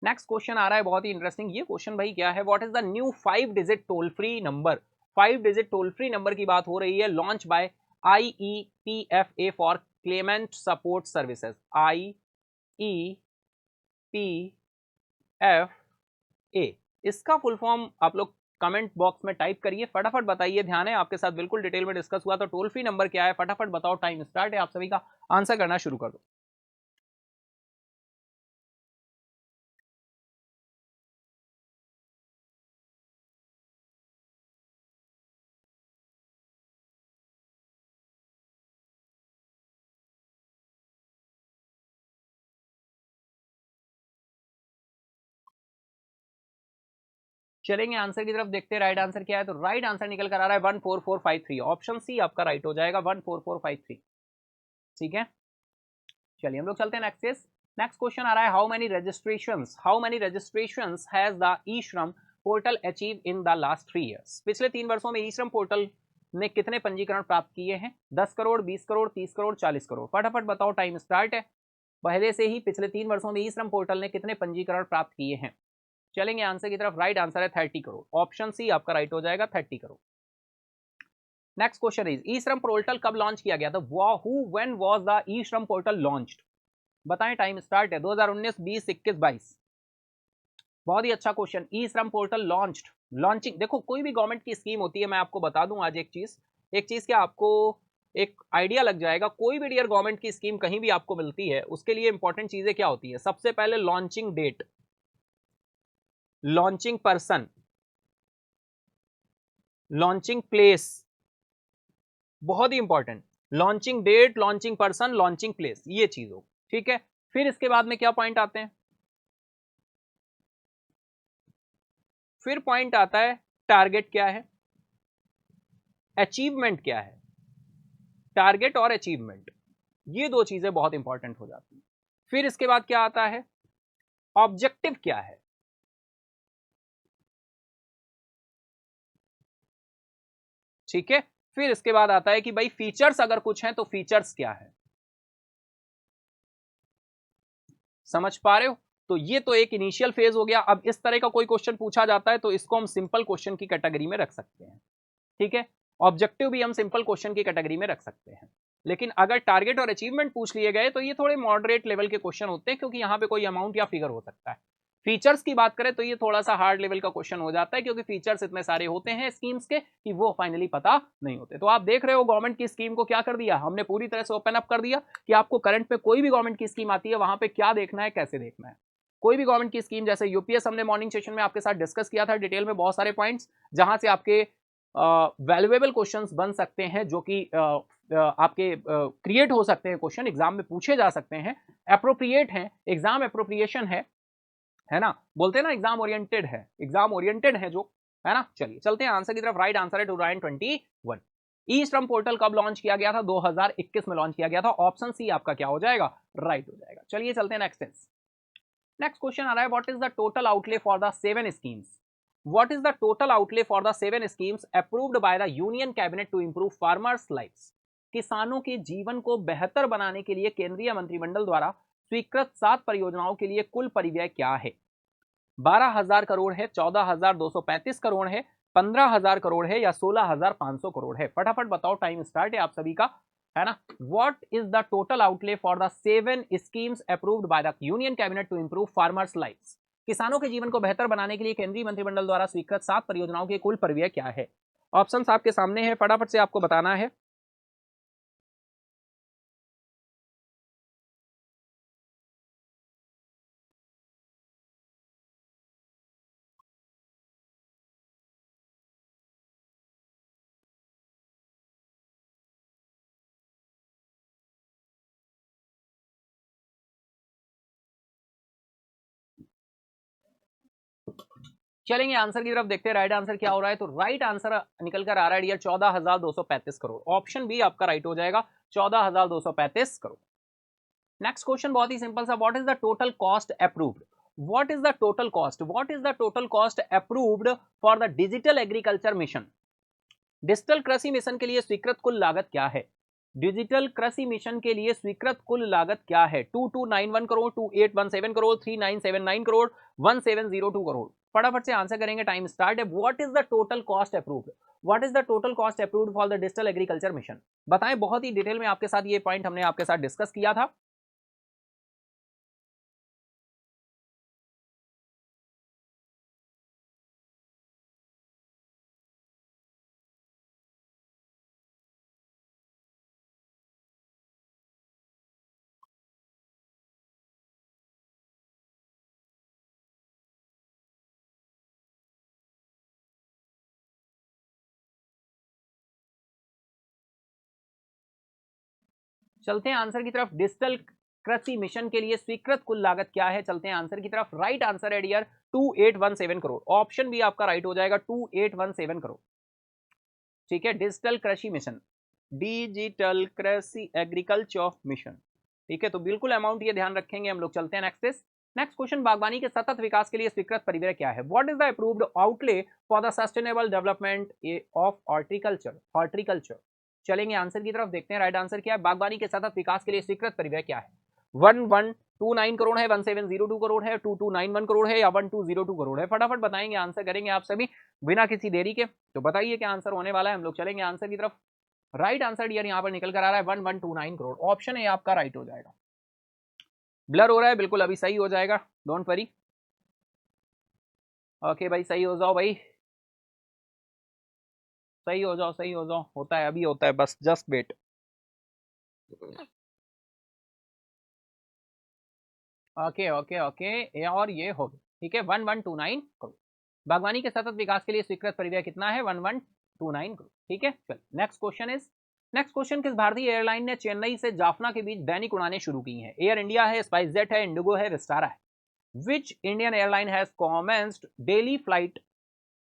नेक्स्ट क्वेश्चन आ रहा है बहुत ही इंटरेस्टिंग। ये क्वेश्चन भाई क्या है? What is the new 5 digit toll free number? 5 digit toll free number की बात हो रही है, launch by IEPFA for Clement support services. IEPFA, इसका फुल फॉर्म आप लोग कमेंट बॉक्स में टाइप करिए, फटाफट बताइए। ध्यान है आपके साथ, बिल्कुल डिटेल में डिस्कस हुआ। तो टोल फ्री नंबर क्या है? फटाफट बताओ, टाइम स्टार्ट है आप सभी का, आंसर करना शुरू कर दो। चलेंगे आंसर की तरफ, देखते हैं राइट आंसर क्या है। तो राइट आंसर निकल कर आ रहा है 14453। ऑप्शन सी आपका राइट हो जाएगा, 14453। ठीक है, चलिए हम लोग चलते हैं नेक्स्ट। नेक्स्ट क्वेश्चन आ रहा है, how many registrations has the e Shram portal achieve in the last 3 years? पिछले 3 वर्षों में ई श्रम पोर्टल ने कितने पंजीकरण प्राप्त किए हैं? 10 करोड़, 20 करोड़, 30 करोड़, 40 करोड़? फटाफट बताओ, टाइम स्टार्ट है। पहले से ही पिछले 3 वर्षों में ई श्रम पोर्टल ने कितने पंजीकरण प्राप्त किए हैं? चलेंगे आंसर की तरफ। राइट आंसर है 30 करोड़। ऑप्शन सी आपका राइट हो जाएगा, 30 crore. Next question is, E Shram portal कब लॉन्च किया गया था? When was the e Shram portal launched? बताएं, टाइम स्टार्ट है। 2019, 20, 21, 22? बहुत ही अच्छा क्वेश्चन। ई श्रम पोर्टल लॉन्च्ड, लॉन्चिंग। देखो कोई भी गवर्नमेंट की स्कीम होती है, मैं आपको बता दूं आज एक चीज क्या आपको एक आइडिया लग जाएगा। कोई भी डियर गवर्नमेंट की स्कीम कहीं भी आपको मिलती है, उसके लिए इंपॉर्टेंट चीजें क्या होती है? सबसे पहले launching date, launching person, launching place, बहुत ही important. Launching date, launching person, launching place, ये चीज हो, ठीक है। फिर इसके बाद में क्या पॉइंट आते हैं? फिर पॉइंट आता है टारगेट क्या है, अचीवमेंट क्या है। टारगेट और अचीवमेंट, ये दो चीजें बहुत इंपॉर्टेंट हो जाती हैं। फिर इसके बाद क्या आता है? ऑब्जेक्टिव क्या है। ठीक है। फिर इसके बाद आता है कि भाई फीचर्स अगर कुछ हैं तो फीचर्स क्या है। समझ पा रहे हो? तो ये तो एक इनिशियल फेज हो गया। अब इस तरह का कोई क्वेश्चन पूछा जाता है तो इसको हम सिंपल क्वेश्चन की कैटेगरी में रख सकते हैं, ठीक है। ऑब्जेक्टिव भी हम सिंपल क्वेश्चन की कैटेगरी में रख सकते हैं। लेकिन अगर टारगेट और अचीवमेंट पूछ लिए गए तो ये थोड़े मॉडरेट लेवल के क्वेश्चन होते हैं, क्योंकि यहां पे कोई अमाउंट या फिगर हो सकता है। फीचर्स की बात करें तो ये थोड़ा सा हार्ड लेवल का क्वेश्चन हो जाता है, क्योंकि फीचर्स इतने सारे होते हैं स्कीम्स के कि वो फाइनली पता नहीं होते। तो आप देख रहे हो गवर्नमेंट की स्कीम को क्या कर दिया हमने, पूरी तरह से ओपन अप कर दिया कि आपको करंट में कोई भी गवर्नमेंट की स्कीम आती है वहां पे क्या देखना है, कैसे देखना है। कोई भी गवर्नमेंट की स्कीम, जैसे यूपीएस हमने मॉर्निंग सेशन में आपके साथ डिस्कस किया था डिटेल में, बहुत सारे पॉइंट्स जहां से आपके वैल्यूएबल क्वेश्चंस बन सकते हैं, जो कि आपके क्रिएट हो सकते हैं, क्वेश्चन एग्जाम में पूछे जा सकते हैं, अप्रोप्रिएट हैं, एग्जाम अप्रोप्रिएशन है ना, बोलते हैं ना एग्जाम ओरिएंटेड है, एग्जाम ओरिएंटेड है जो, है ना। चलिए चलते हैं आंसर की तरफ। राइट आंसर है 2021। ई श्रम पोर्टल कब लॉन्च किया गया था? 2021 में लॉन्च किया गया था। ऑप्शन सी आपका क्या हो जाएगा? राइट हो जाएगा। चलिए चलते हैं नेक्स्ट। नेक्स्ट क्वेश्चन आ रहा है, what is the total outlay for the 7 schemes? What is the total outlay for the 7 schemes approved by the Union Cabinet to improve farmers' lives? किसानों के जीवन को बेहतर बनाने के लिए केंद्रीय मंत्रिमंडल द्वारा स्वीकृत 7 परियोजनाओं के लिए कुल परिव्यय क्या है? 12,000 करोड़ है, 14,235 करोड़ है, 15,000 करोड़ है या 16,500 करोड़ है? फटाफट बताओ, टाइम स्टार्ट है आप सभी का, है ना। What is the total outlay for the 7 schemes approved by the union cabinet to improve farmers lives? किसानों के जीवन को बेहतर बनाने के लिए केंद्रीय मंत्रिमंडल द्वारा स्वीकृत 7 परियोजनाओं के कुल परिव्यय क्या है? ऑप्शंस आपके सामने है, फटाफट से आपको बताना है। चलेंगे आंसर की तरफ, देखते हैं राइट आंसर क्या हो रहा है। तो राइट आंसर निकल कर आ रहा है डियर 14,235 करोड़। ऑप्शन बी आपका राइट हो जाएगा, 14,235 करोड़। नेक्स्ट क्वेश्चन बहुत ही सिंपल सा, what is the total cost approved? What is the total cost, what is the total cost approved for the digital agriculture mission? Digital कृषि मिशन के लिए स्वीकृत कुल लागत क्या है? डिजिटल कृषि मिशन के लिए स्वीकृत कुल लागत क्या है? 2291 करोड़, 2817 करोड़, 3979 करोड़, 1702 करोड़। फटाफट से आंसर करेंगे, टाइम स्टार्ट है। What is the total cost approved? What is the total cost approved for the digital agriculture mission? बताएं, बहुत ही डिटेल में आपके साथ ये पॉइंट हमने आपके साथ डिस्कस किया था। चलते हैं आंसर की तरफ। डिजिटल कृषि मिशन के लिए स्वीकृत कुल लागत क्या है? चलते हैं आंसर की तरफ। राइट आंसर है डियर 2817 करोड़। ऑप्शन बी आपका राइट हो जाएगा, 2817 करोड़। ठीक है, डिजिटल कृषि मिशन, डिजिटल कृषि एग्रीकल्चर मिशन। ठीक है, तो बिल्कुल अमाउंट ये ध्यान रखेंगे हम लोग। चलते हैं नेक्स्ट क्वेश्चन, बागवानी के सतत विकास के लिए स्वीकृत परिव्यय क्या है? What is the approved outlay for the sustainable development of horticulture? चलेंगे आंसर की तरफ, देखते हैं राइट आंसर क्या है। बागवानी के सतत विकास के लिए स्वीकृत परिव्यय क्या है? 1129 करोड़ है, 1702 करोड़ है, 2291 करोड़ है या 1202 करोड़ है? फटाफट बताएंगे, आंसर करेंगे आप सभी बिना किसी देरी के। तो बताइए क्या आंसर होने वाला है। हम लोग चलेंगे आंसर की तरफ। राइट आंसर डियर यहाँ पर निकल कर आ रहा है 1129 करोड़। ऑप्शन ए आपका राइट हो जाएगा। ब्लर हो रहा है, बिल्कुल अभी सही हो जाएगा, डोंट वरी। ओके भाई सही हो जाओ भाई, सही हो जाओ, सही हो जाओ, होता है अभी होता है, बस just wait. Okay okay okay, और ये हो गया, ठीक है 1129 करोड़। बागवानी के सतत विकास के लिए स्वीकृत परिव्यय कितना है? 1129 करोड़, ठीक है। चल next question is, next question, किस भारतीय एयरलाइन ने चेन्नई से जाफना के बीच दैनिक उड़ानें शुरू की हैं? एयर इंडिया है, स्पाइस जेट है, इंडिगो है, विस्तारा है। Which Indian airline has commenced daily flight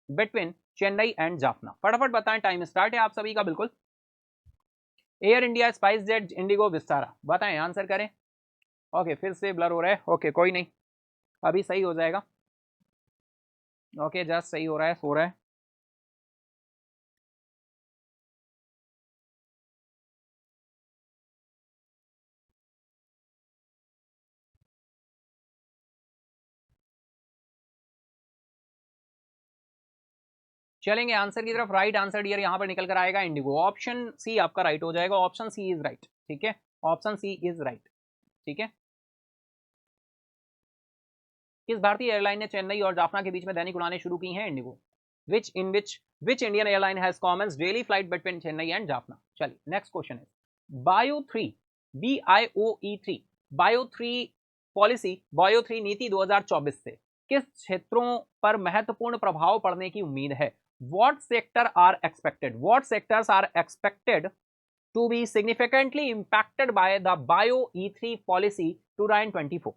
between Chennai and Jaffna? फटाफट बताएं, टाइम स्टार्ट है आप सभी का बिल्कुल। Air India, SpiceJet, IndiGo, Vistara, बताएं आंसर करें। ओके फिर से ब्लर हो रहा है, ओके कोई नहीं, अभी सही हो जाएगा। ओके जस्ट सही हो रहा है, सो रहा है। चलेंगे आंसर की तरफ। राइट आंसर डियर यहां पर निकल कर आएगा इंडिगो, ऑप्शन सी आपका राइट हो जाएगा, ऑप्शन सी इज राइट, ठीक है, ऑप्शन सी इज राइट, ठीक है। किस भारतीय एयरलाइन ने चेन्नई और जाफना के बीच में दैनिक उड़ानें शुरू की हैं? IndiGo. Which Indian airline has commenced daily flight between Chennai and Jaffna? चलिए नेक्स्ट क्वेश्चन है, bio 3, BIOE3, bio 3 policy, bio 3 नीति 2024 से किस क्षेत्रों पर महत्वपूर्ण प्रभाव पड़ने की उम्मीद है? What sector are expected? What sectors are expected to be significantly impacted by the Bio E3 policy 2024?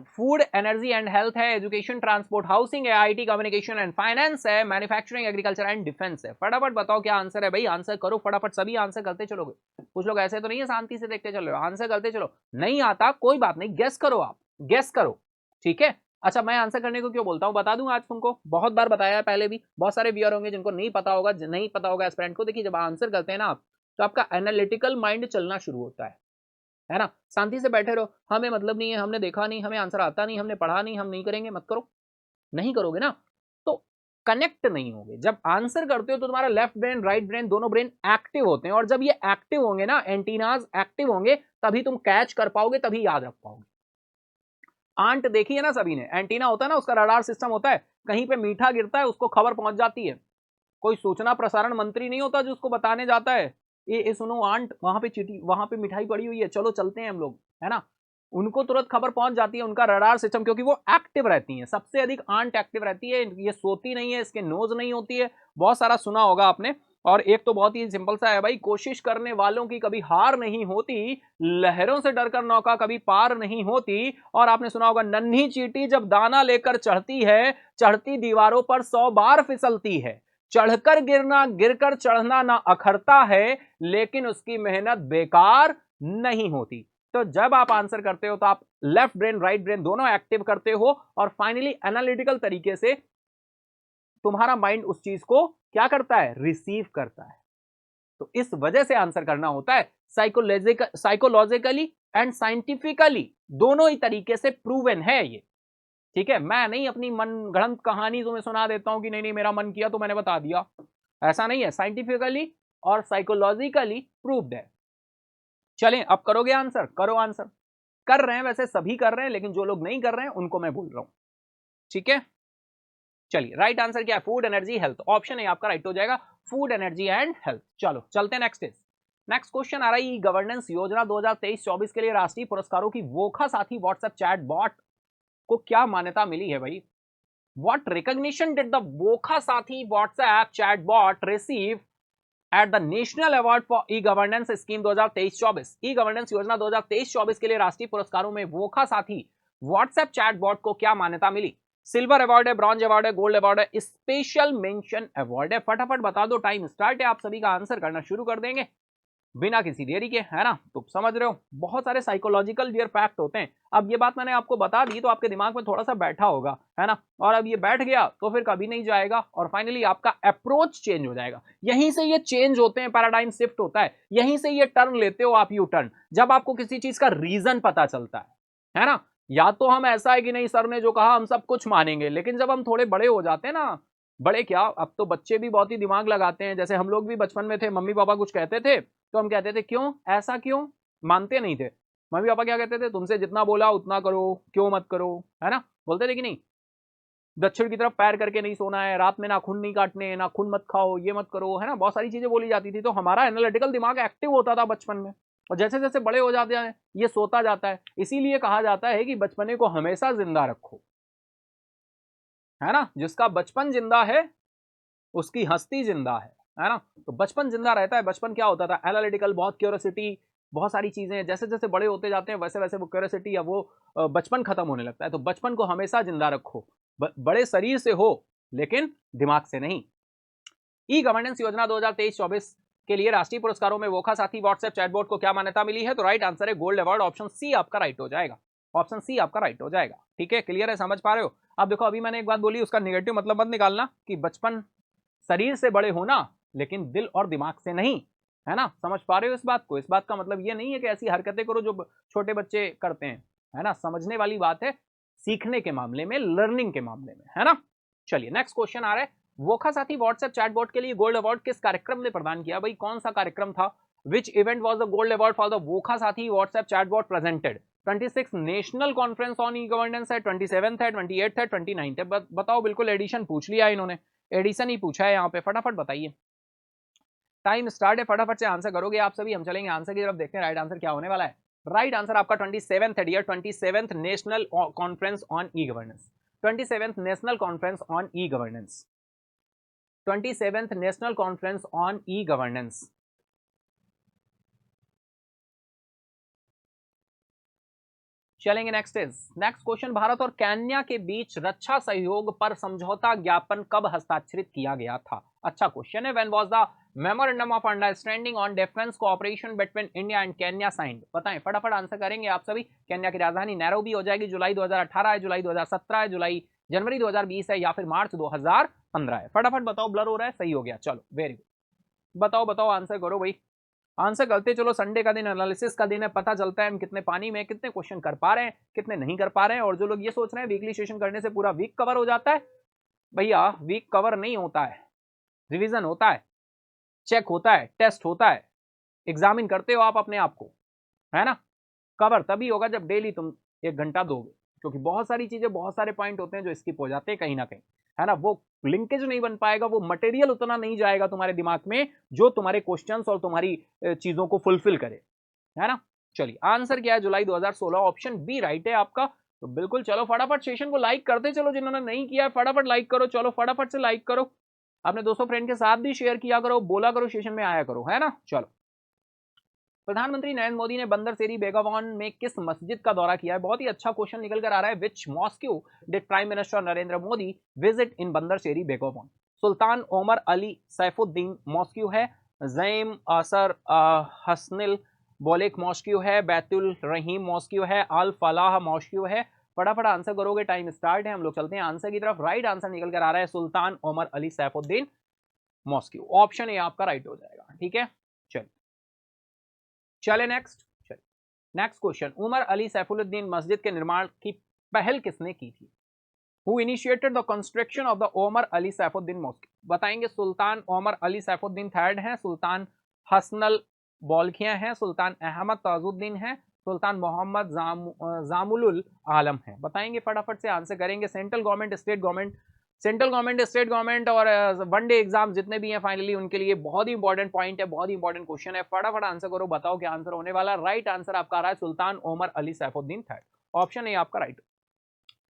Food, energy and health है, एजुकेशन, ट्रांसपोर्ट, हाउसिंग है, आईटी, कम्युनिकेशन एंड फाइनेंस है, मैन्युफैक्चरिंग, एग्रीकल्चर एंड डिफेंस है। फटाफट बताओ क्या आंसर है भाई, आंसर करो फटाफट, सभी आंसर करते चलोगे, कुछ लोग ऐसे तो नहीं है शांति से देखते चलो, आंसर करते चलो, नहीं आता कोई बात नहीं, गेस करो, आप गेस करो, ठीक है। अच्छा मैं आंसर करने को क्यों बोलता हूं, बता दूं आज तुमको, बहुत बार बताया है पहले भी, बहुत सारे व्यूअर होंगे जिनको नहीं पता होगा, नहीं पता होगा एस्पिरेंट को। देखिए जब आंसर करते हैं ना आप, तो आपका एनालिटिकल माइंड चलना शुरू होता है ना। शांति से बैठे रहो, हमें मतलब नहीं है, हमने देखा नहीं, हमें आंसर आता नहीं, हमने पढ़ा नहीं, हम नहीं करेंगे, मत करो, नहीं करोगे ना तो कनेक्ट नहीं होगे। जब आंसर करते हो तो तुम्हारा लेफ्ट ब्रेन राइट ब्रेन दोनों ब्रेन एक्टिव होते हैं, और जब ये एक्टिव होंगे ना, एंटीनाज एक्टिव होंगे, तभी तुम कैच कर पाओगे, तभी याद रख पाओगे। आंट देखी है ना सभी ने, एंटीना होता है ना, उसका रडार सिस्टम होता है, कहीं पे मीठा गिरता है उसको खबर पहुंच जाती है, कोई सूचना प्रसारण मंत्री नहीं होता जो उसको बताने जाता है, ये सुनो आंट वहां पे चीटी, वहां पे मिठाई पड़ी हुई है, चलो चलते हैं हम लोग, है ना। उनको तुरंत खबर पहुंच जाती है, उनका रडार सिस्टम, क्योंकि वो एक्टिव रहती हैं, सबसे अधिक आंट एक्टिव रहती है, ये सोती नहीं है, इसके नोज नहीं होती है, बहुत सारा सुना होगा आपने। और एक तो बहुत ही सिंपल सा है भाई, कोशिश करने वालों की कभी हार नहीं होती, लहरों से डरकर नौका कभी पार नहीं होती। और आपने सुना होगा, नन्ही चींटी जब दाना लेकर चढ़ती है, चढ़ती दीवारों पर 100 बार फिसलती है, चढ़कर गिरना गिरकर चढ़ना ना अखरता है, लेकिन उसकी मेहनत बेकार नहीं होती। तो जब आप आंसर करते हो तो आप लेफ्ट ब्रेन राइट ब्रेन दोनों एक्टिव करते हो, और फाइनली एनालिटिकल तरीके से तुम्हारा माइंड उस चीज को क्या करता है, रिसीव करता है। तो इस वजह से आंसर करना होता है, साइकोलॉजिकली एंड साइंटिफिकली दोनों ही तरीके से प्रूवन है ये, ठीक है। मैं नहीं अपनी मन गढ़ंत कहानी तुम्हें सुना देता हूं कि नहीं नहीं मेरा मन किया तो मैंने बता दिया, ऐसा नहीं है, साइंटिफिकली और साइकोलॉजिकली प्रूव्ड है। चलें अब करोगे आंसर, करो आंसर, कर रहे हैं वैसे सभी कर रहे हैं, लेकिन जो लोग नहीं कर रहे हैं उनको मैं बोल रहा हूं, ठीक है। चलिए राइट आंसर क्या है, food, energy, health, option A आपका राइट हो जाएगा, फूड, एनर्जी एंड हेल्थ। चलो चलते हैं नेक्स्ट इज, नेक्स्ट क्वेश्चन आ रही है, गवर्नेंस योजना 2023-24 के लिए राष्ट्रीय पुरस्कारों की Wokha Saathi WhatsApp chat bot को क्या मान्यता मिली है भाई? What recognition did the Wokha साथी WhatsApp chatbot receive at the National Award for E-Governance Scheme 2023-24? E-Governance योजना 2023-24 के लिए राष्ट्रीय पुरस्कारों में वोखा साथी WhatsApp चैटबॉट को क्या मान्यता मिली? सिल्वर अवार्ड है, ब्रॉन्ज अवार्ड है, गोल्ड अवार्ड है, स्पेशल मेंशन अवार्ड है। फटाफट बता दो, टाइम स्टार्ट है, आप सभी का आंसर करना शुरू कर देंगे बिना किसी देरी के, है ना। तो समझ रहे हो, बहुत सारे साइकोलॉजिकल डियर फैक्ट होते हैं। अब ये बात मैंने आपको बता दी तो आपके दिमाग में थोड़ा सा बैठा होगा, है ना, और अब ये बैठ गया तो फिर कभी नहीं जाएगा, और फाइनली आपका अप्रोच चेंज हो जाएगा। यहीं से ये चेंज होते हैं, पैराडाइम शिफ्ट होता है, यहीं से ये टर्न लेते हो आप, यू टर्न, जब आपको किसी चीज का रीजन पता चलता है ना। या तो हम ऐसा है कि नहीं सर ने जो कहा हम सब कुछ मानेंगे, लेकिन जब हम थोड़े बड़े हो जाते हैं ना, बड़े क्या, अब तो बच्चे भी बहुत ही दिमाग लगाते हैं, जैसे हम लोग भी बचपन में थे, मम्मी पापा कुछ कहते थे तो हम कहते थे क्यों, ऐसा क्यों, मानते नहीं थे। मम्मी पापा क्या कहते थे, तुमसे जितना बोला उतना करो, क्यों मत करो, है ना। बोलते थे कि नहीं, दक्षिण की तरफ पैर करके नहीं सोना है, रात में नाखून नहीं काटने, नाखून मत खाओ, ये मत करो, है ना, बहुत सारी चीजें बोली जाती थी। तो हमारा एनालिटिकल दिमाग एक्टिव होता था बचपन में, और जैसे जैसे बड़े हो जाते हैं ये सोता जाता है। इसीलिए कहा जाता है कि बचपने को हमेशा जिंदा रखो, है ना, जिसका बचपन जिंदा है उसकी हस्ती जिंदा है ना। तो बचपन जिंदा रहता है। बचपन क्या होता था, एनालिटिकल, बहुत क्यूरियोसिटी, बहुत सारी चीजें। जैसे जैसे बड़े होते जाते हैं वैसे वैसे वो क्यूरियोसिटी या वो बचपन खत्म होने लगता है। तो बचपन को हमेशा जिंदा रखो, बड़े शरीर से हो लेकिन दिमाग से नहीं। ई गवर्नेंस योजना 2023-24 के लिए राष्ट्रीय पुरस्कारों में वोखा साथी व्हाट्सएप चैटबॉट को क्या मान्यता मिली है? तो राइट आंसर है गोल्ड अवार्ड। ऑप्शन सी आपका राइट हो जाएगा। ऑप्शन सी आपका राइट हो जाएगा। ठीक है, क्लियर है, समझ पा रहे हो? अब देखो, अभी मैंने एक बात बोली, उसका नेगेटिव मतलब मत निकालना कि बचपन शरीर से बड़े होना लेकिन दिल और दिमाग से नहीं, है ना। समझ पा रहे हो इस बात को? इस बात का मतलब ये नहीं है कि ऐसी हरकतें करो जो छोटे बच्चे करते हैं, है ना। समझने वाली बात है, सीखने के मामले में, लर्निंग के मामले में, है ना। चलिए नेक्स्ट क्वेश्चन आ रहा है, वोखा साथी व्हाट्सएप चैटबॉट के लिए गोल्ड अवार्ड किस कार्यक्रम ने प्रदान किया? भाई कौन सा कार्यक्रम था? Which event was the gold award for the Vokha Saathi WhatsApp chatbot presented? 26 national conference on e governance है, 27 है, 28 है, 29 है। बताओ, बिल्कुल एडिशन पूछ लिया इन्होंने, एडिशन ही पूछा है यहाँ पे। फटाफट बताइए, टाइम स्टार्ट है, फटाफट से आंसर करोगे आप सभी। हम चलेंगे आंसर की तरफ, देखते हैं राइट आंसर क्या होने वाला है। राइट आंसर आपका 27th है dear, 27th national conference on e governance, 27th national conference on e governance, 27th national conference on e governance. चलेंगे नेक्स्ट क्वेश्चन, भारत और केन्या के बीच रक्षा सहयोग पर समझौता ज्ञापन कब हस्ताक्षरित किया गया था? अच्छा क्वेश्चन है। When was the memorandum of understanding on defence cooperation between India and Kenya signed? बताएं, फटाफट आंसर करेंगे आप सभी। केन्या की राजधानी नैरोबी हो जाएगी। जुलाई 2018 है, जुलाई 2017 है, जनवरी 2020 है, या फिर मार्च 2015 है? फटाफट बताओ, ब्लर हो रहा है, सही हो गया, चलो वेरी गुड। बताओ आंसर करो भाई, आंसर करते चलो। संडे का दिन एनालिसिस का दिन है, पता चलता है हम कितने पानी में, कितने क्वेश्चन कर पा रहे हैं, कितने नहीं कर पा रहे हैं। और जो लोग ये सोच रहे हैं वीकली सेशन करने से पूरा वीक कवर हो जाता है, भैया वीक कवर नहीं होता है, रिवीजन होता है, चेक होता है, टेस्ट होता है, एग्जामिन करते हो आप अपने आप को, है ना। कवर तभी होगा जब डेली तुम 1 घंटा दोगे, क्योंकि बहुत सारी चीजें, बहुत सारे पॉइंट होते हैं जो स्किप हो जाते हैं कहीं ना कहीं, है ना। वो लिंकेज नहीं बन पाएगा, वो मटेरियल उतना नहीं जाएगा तुम्हारे दिमाग में जो तुम्हारे क्वेश्चंस और तुम्हारी चीजों को फुलफिल करे, है ना। चलिए आंसर क्या है? जुलाई 2016, ऑप्शन बी राइट है आपका। तो बिल्कुल, चलो फटाफट सेशन को लाइक करते चलो, जिन्होंने नहीं किया है फटाफट लाइक करो, चलो फटाफट से लाइक करो, अपने दोस्तों फ्रेंड के साथ भी शेयर किया करो, बोला करो सेशन में आया करो, है ना। चलो, प्रधानमंत्री नरेंद्र मोदी ने बंदरसेरी बेगावन में किस मस्जिद का दौरा किया है? बहुत ही अच्छा क्वेश्चन निकल कर आ रहा है। Which mosque did prime minister Narendra Modi visit in Bandar Seri Begawan? Sultan Omar Ali Saifuddien mosque है, जैम असर हसनिल बोलेक मॉस्क्यू है, बैतुल रहीम मॉस्क्यू है, अल फलाह मॉस्क्यू है? फटाफट आंसर करोगे, टाइम स्टार्ट है, हम लोग चलते हैं आंसर की तरफ। राइट आंसर निकल कर आ रहा है Sultan Omar Ali Saifuddien mosque. Option A आपका राइट हो जाएगा। ठीक है, चले next question, Umar Ali Saifuddien मस्जिद के निर्माण की पहल किसने की थी? Who initiated the construction of the Omar Ali Saifuddien mosque? बताएंगे, sultan Omar Ali Saifuddien third है, सुल्तान हसनल बोलखिया है, सुल्तान अहमद ताजुद्दीन है, सुल्तान मोहम्मद जामुल आलम है? बताएंगे, फटाफट से आंसर करेंगे। सेंट्रल गवर्नमेंट, स्टेट गवर्नमेंट और वनडे एग्जाम जितने भी हैं फाइनली उनके लिए बहुत ही इंपॉर्टेंट पॉइंट है, बहुत ही इंपॉर्टेंट क्वेश्चन है। फटाफट आंसर करो, बताओ क्या आंसर होने वाला। राइट आंसर आपका आ रहा है Sultan Omar Ali Saifuddien third, option A आपका right.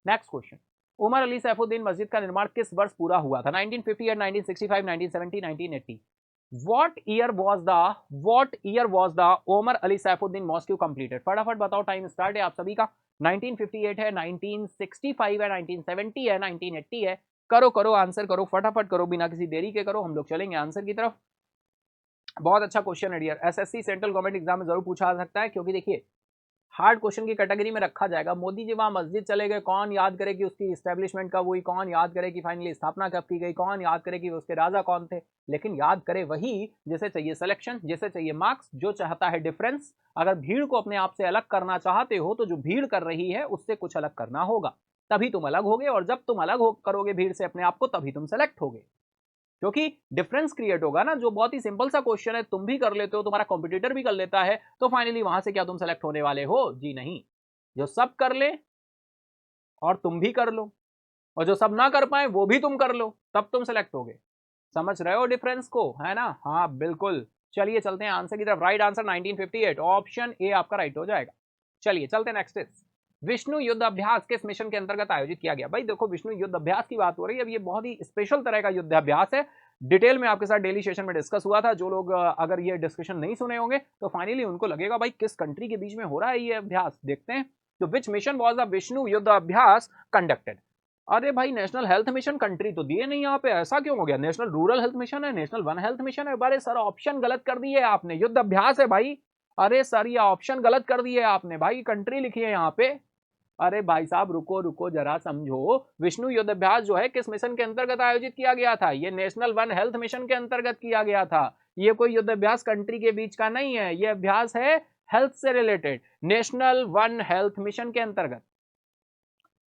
Next question, Umar Ali Saifuddien मस्जिद का निर्माण किस वर्ष पूरा हुआ था? 1958, 1965, 1970, 1980? What year was the Omar Ali Saifuddien mosque completed? फटाफट बताओ, टाइम स्टार्ट है आप सभी का। 1958 है, 1965 है, 1970 है, 1980 है? करो आंसर करो, फटाफट करो, बिना किसी देरी के करो, हम लोग चलेंगे आंसर की तरफ। बहुत अच्छा क्वेश्चन है dear, SSC central government exam में जरूर पूछा जा सकता है, क्योंकि देखिए हार्ड क्वेश्चन की कैटेगरी में रखा जाएगा। मोदी जी वहां मस्जिद चले गए, कौन याद करे कि उसकी इस्टेब्लिशमेंट कब हुई, कौन याद करे कि फाइनली स्थापना कब की गई, कौन याद करे कि उसके राजा कौन थे? लेकिन याद करे वही जैसे चाहिए सिलेक्शन, जैसे चाहिए मार्क्स, जो चाहता है डिफरेंस। अगर भीड़ को अपने आप से अलग करना चाहते हो तो जो भीड़ कर रही है उससे कुछ अलग करना होगा, तभी तुम अलग होगे। और जब तुम अलग करोगे भीड़ से अपने आप को, तभी तुम सेलेक्ट होगे, क्योंकि डिफरेंस क्रिएट होगा ना। जो बहुत ही सिंपल सा क्वेश्चन है, तुम भी कर लेते हो, तुम्हारा कॉम्पिटिटर भी कर लेता है, तो फाइनली वहां से क्या तुम सेलेक्ट होने वाले हो? जी नहीं। जो सब कर ले और तुम भी कर लो, और जो सब ना कर पाए वो भी तुम कर लो, तब तुम सेलेक्ट होगे। समझ रहे हो डिफरेंस को, है ना? हाँ बिल्कुल। चलिए चलते हैं आंसर की तरफ। राइट आंसर 1958, ऑप्शन ए आपका राइट हो जाएगा। चलिए चलते हैं नेक्स्ट इज, विष्णु युद्ध अभ्यास किस मिशन के अंतर्गत आयोजित किया गया? भाई देखो, विष्णु युद्ध अभ्यास की बात हो रही है, अब ये बहुत ही स्पेशल तरह का युद्ध अभ्यास है। डिटेल में आपके साथ डेली सेशन में डिस्कस हुआ था। जो लोग अगर ये डिस्कशन नहीं सुने होंगे तो फाइनली उनको लगेगा भाई किस कंट्री के बीच में हो रहा है ये अभ्यास। देखते हैं, तो विच मिशन वाज द विष्णु युद्ध अभ्यास कंडक्टेड? अरे भाई, नेशनल हेल्थ मिशन कंट्री तो दिए नहीं यहाँ पे, ऐसा क्यों हो गया? नेशनल रूरल हेल्थ मिशन है, नेशनल वन हेल्थ मिशन है। अरे सर ऑप्शन गलत कर दिए आपने, युद्ध अभ्यास है भाई। अरे सर ये ऑप्शन गलत कर दिए आपने भाई, कंट्री लिखी है यहाँ पे। अरे भाई साहब रुको रुको जरा समझो, विष्णु युद्ध अभ्यास जो है किस मिशन के अंतर्गत आयोजित किया गया था? ये नेशनल वन हेल्थ मिशन के अंतर्गत किया गया था। ये कोई युद्ध अभ्यास कंट्री के बीच का नहीं है, ये अभ्यास है हेल्थ से related, national one health mission के अंतर्गत।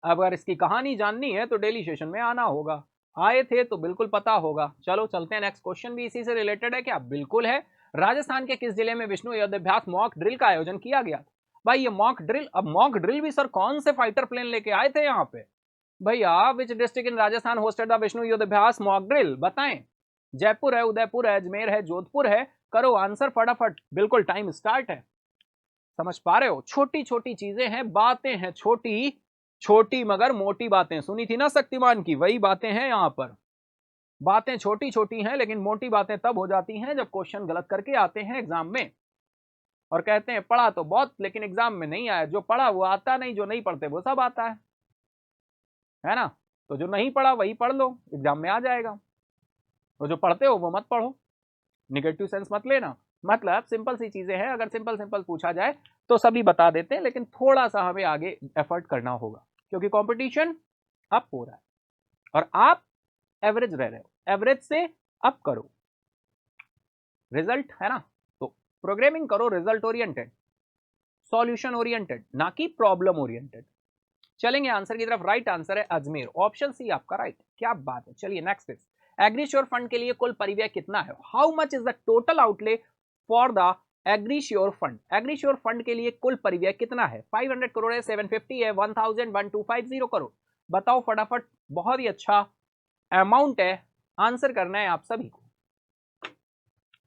अगर इसकी कहानी जाननी है तो डेली सेशन में आना होगा, आए थे तो बिल्कुल पता होगा। चलो चलते हैं, नेक्स्ट क्वेश्चन भी इसी से रिलेटेड है क्या? बिल्कुल है। राजस्थान के किस जिले में विष्णु युद्ध अभ्यास मॉक ड्रिल का आयोजन किया गया था? भाई ये मॉक ड्रिल, अब मॉक ड्रिल भी सर कौन से फाइटर प्लेन लेके आए थे यहाँ पे? भैया which district in Rajasthan hosted the Vishnu युद्ध अभ्यास मॉक ड्रिल? बताएं। जयपुर है, उदयपुर है, अजमेर है, जोधपुर है। करो आंसर फटाफट, बिल्कुल टाइम स्टार्ट है। समझ पा रहे हो? छोटी छोटी चीजें हैं, बातें हैं छोटी छोटी मगर मोटी बातें। सुनी थी ना शक्तिमान की, वही बातें हैं यहाँ पर। बातें छोटी छोटी हैं लेकिन मोटी बातें तब हो जाती हैं जब क्वेश्चन गलत करके आते हैं एग्जाम में और कहते हैं पढ़ा तो बहुत लेकिन एग्जाम में नहीं आया। जो पढ़ा वो आता नहीं, जो नहीं पढ़ते वो सब आता है ना? तो जो नहीं पढ़ा वही पढ़ लो, एग्जाम में आ जाएगा। तो जो पढ़ते हो वो मत पढ़ो, निगेटिव सेंस मत लेना। मतलब सिंपल सी चीजें हैं, अगर सिंपल सिंपल पूछा जाए तो सभी बता देते हैं, लेकिन थोड़ा सा हमें आगे एफर्ट करना होगा क्योंकि कंपटीशन अप हो रहा है और आप एवरेज रह रहे हो। एवरेज से अप करो, रिजल्ट है ना? तो प्रोग्रामिंग करो रिजल्ट ओरिएंटेड, सॉल्यूशन ओरिएंटेड, ना कि प्रॉब्लम ओरिएंटेड। चलेंगे आंसर की तरफ। राइट आंसर है अजमेर, ऑप्शन सी आपका राइट। क्या बात है। चलिए नेक्स्ट इज, एग्रीश्योर फंड के लिए कुल परिव्यय कितना है? How much is the total outlay for the AgriSure fund? AgriSure fund के लिए कुल परिव्यय कितना है? 500 करोड़ है, 750 है, 1000, 1250 करोड़? बताओ फटाफट, बहुत ही अच्छा अमाउंट है, आंसर करना है आप सभी को।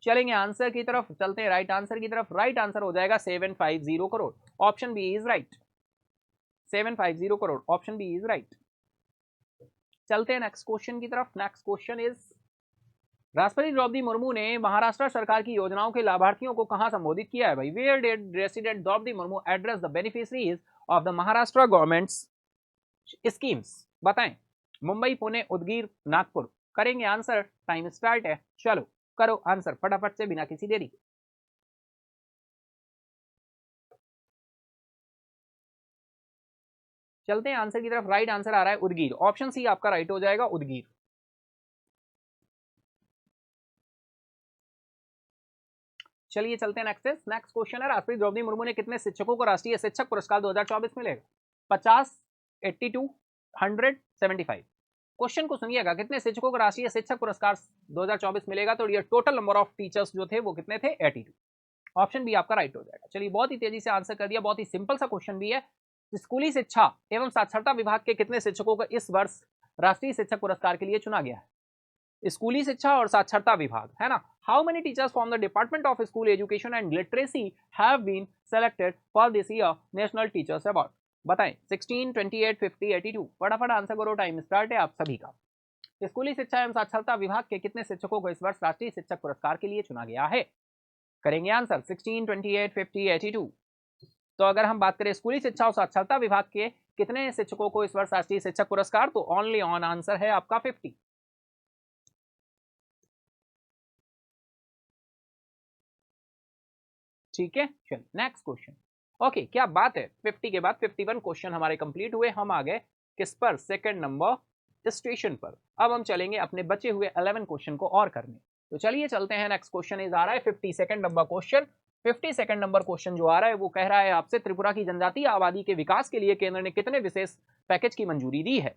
चलेंगे आंसर की तरफ, चलते हैं राइट आंसर की तरफ। राइट आंसर हो जाएगा 750 crore, option B is right. 750 crore, option B is right. चलते हैं नेक्स्ट क्वेश्चन की तरफ। नेक्स्ट क्वेश्चन इज, राष्ट्रपति द्रौपदी मुर्मू ने महाराष्ट्र सरकार की योजनाओं के लाभार्थियों को कहां संबोधित किया है? भाई, where did resident Droupadi Murmu address the beneficiaries of the Maharashtra government's schemes? बताएं। मुंबई, पुणे, उदगीर, नागपुर? करेंगे आंसर, टाइम स्टार्ट है। चलो करो आंसर फटाफट से बिना किसी देरी के। चलते हैं आंसर की तरफ। राइट आंसर आ रहा है उदगीर, ऑप्शन सी आपका राइट हो जाएगा, उदगीर। चलिए चलते हैं नेक्स्ट। नेक्स्ट क्वेश्चन है, राष्ट्रपति द्रौपदी मुर्मू ने कितने शिक्षकों को राष्ट्रीय शिक्षक पुरस्कार 2024 मिलेगा? 50, 82, 100, 75? क्वेश्चन को सुनिएगा, कितने शिक्षकों को राष्ट्रीय शिक्षक पुरस्कार 2024 मिलेगा? तो ये टोटल नंबर ऑफ टीचर्स जो थे वो कितने थे? 82। ऑप्शन बी आपका राइट हो जाएगा। चलिए बहुत ही तेजी से आंसर कर दिया, बहुत ही सिंपल सा क्वेश्चन भी है। स्कूली शिक्षा एवं साक्षरता विभाग के कितने शिक्षकों को इस वर्ष राष्ट्रीय शिक्षक पुरस्कार के लिए चुना गया है? स्कूली शिक्षा और साक्षरता विभाग, है ना? How many teachers from the department of school education and literacy have been selected for this year national teachers award? बताएं। 16, 28, 50, 82? फटाफट आंसर करो, टाइम स्टार्ट है आप सभी का। स्कूली शिक्षा एवं साक्षरता विभाग के कितने शिक्षकों को इस वर्ष राष्ट्रीय शिक्षक पुरस्कार के लिए चुना गया है? करेंगे आंसर। 16, 28, 50, 82? तो अगर हम बात करें स्कूली शिक्षा और साक्षरता विभाग के कितने शिक्षकों को इस वर्ष राष्ट्रीय शिक्षक पुरस्कार, तो ओनली ऑन आंसर है आपका 50। ठीक है, चलिए नेक्स्ट क्वेश्चन। ओके, क्या बात है। 50 के बाद 51 क्वेश्चन हमारे कंप्लीट हुए। हम आ गए किस पर? सेकंड नंबर स्टेशन पर। अब हम चलेंगे अपने बचे हुए 11 क्वेश्चन को और करने। तो चलिए चलते हैं। नेक्स्ट क्वेश्चन इज आ रहा है 52 नंबर क्वेश्चन। 52 नंबर क्वेश्चन जो आ रहा है वो कह रहा है आपसे, त्रिपुरा की जनजातीय आबादी के विकास के लिए केंद्र ने कितने विशेष पैकेज की मंजूरी दी है?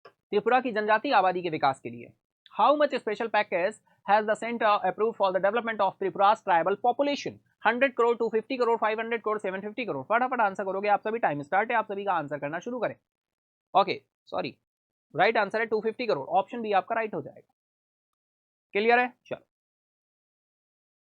त्रिपुरा की जनजातीय आबादी के विकास के लिए how much special package has the centre approved for the development of Tripura's tribal population? 100 crore, 250 crore, 500 crore, 750 crore? फटाफट आंसर करोगे आप सभी, टाइम स्टार्ट है, आप सभी का आंसर करना शुरू करें। ओके, सॉरी, राइट आंसर है 250 करोड़, ऑप्शन बी आपका राइट हो जाएगा। क्लियर है? चलो,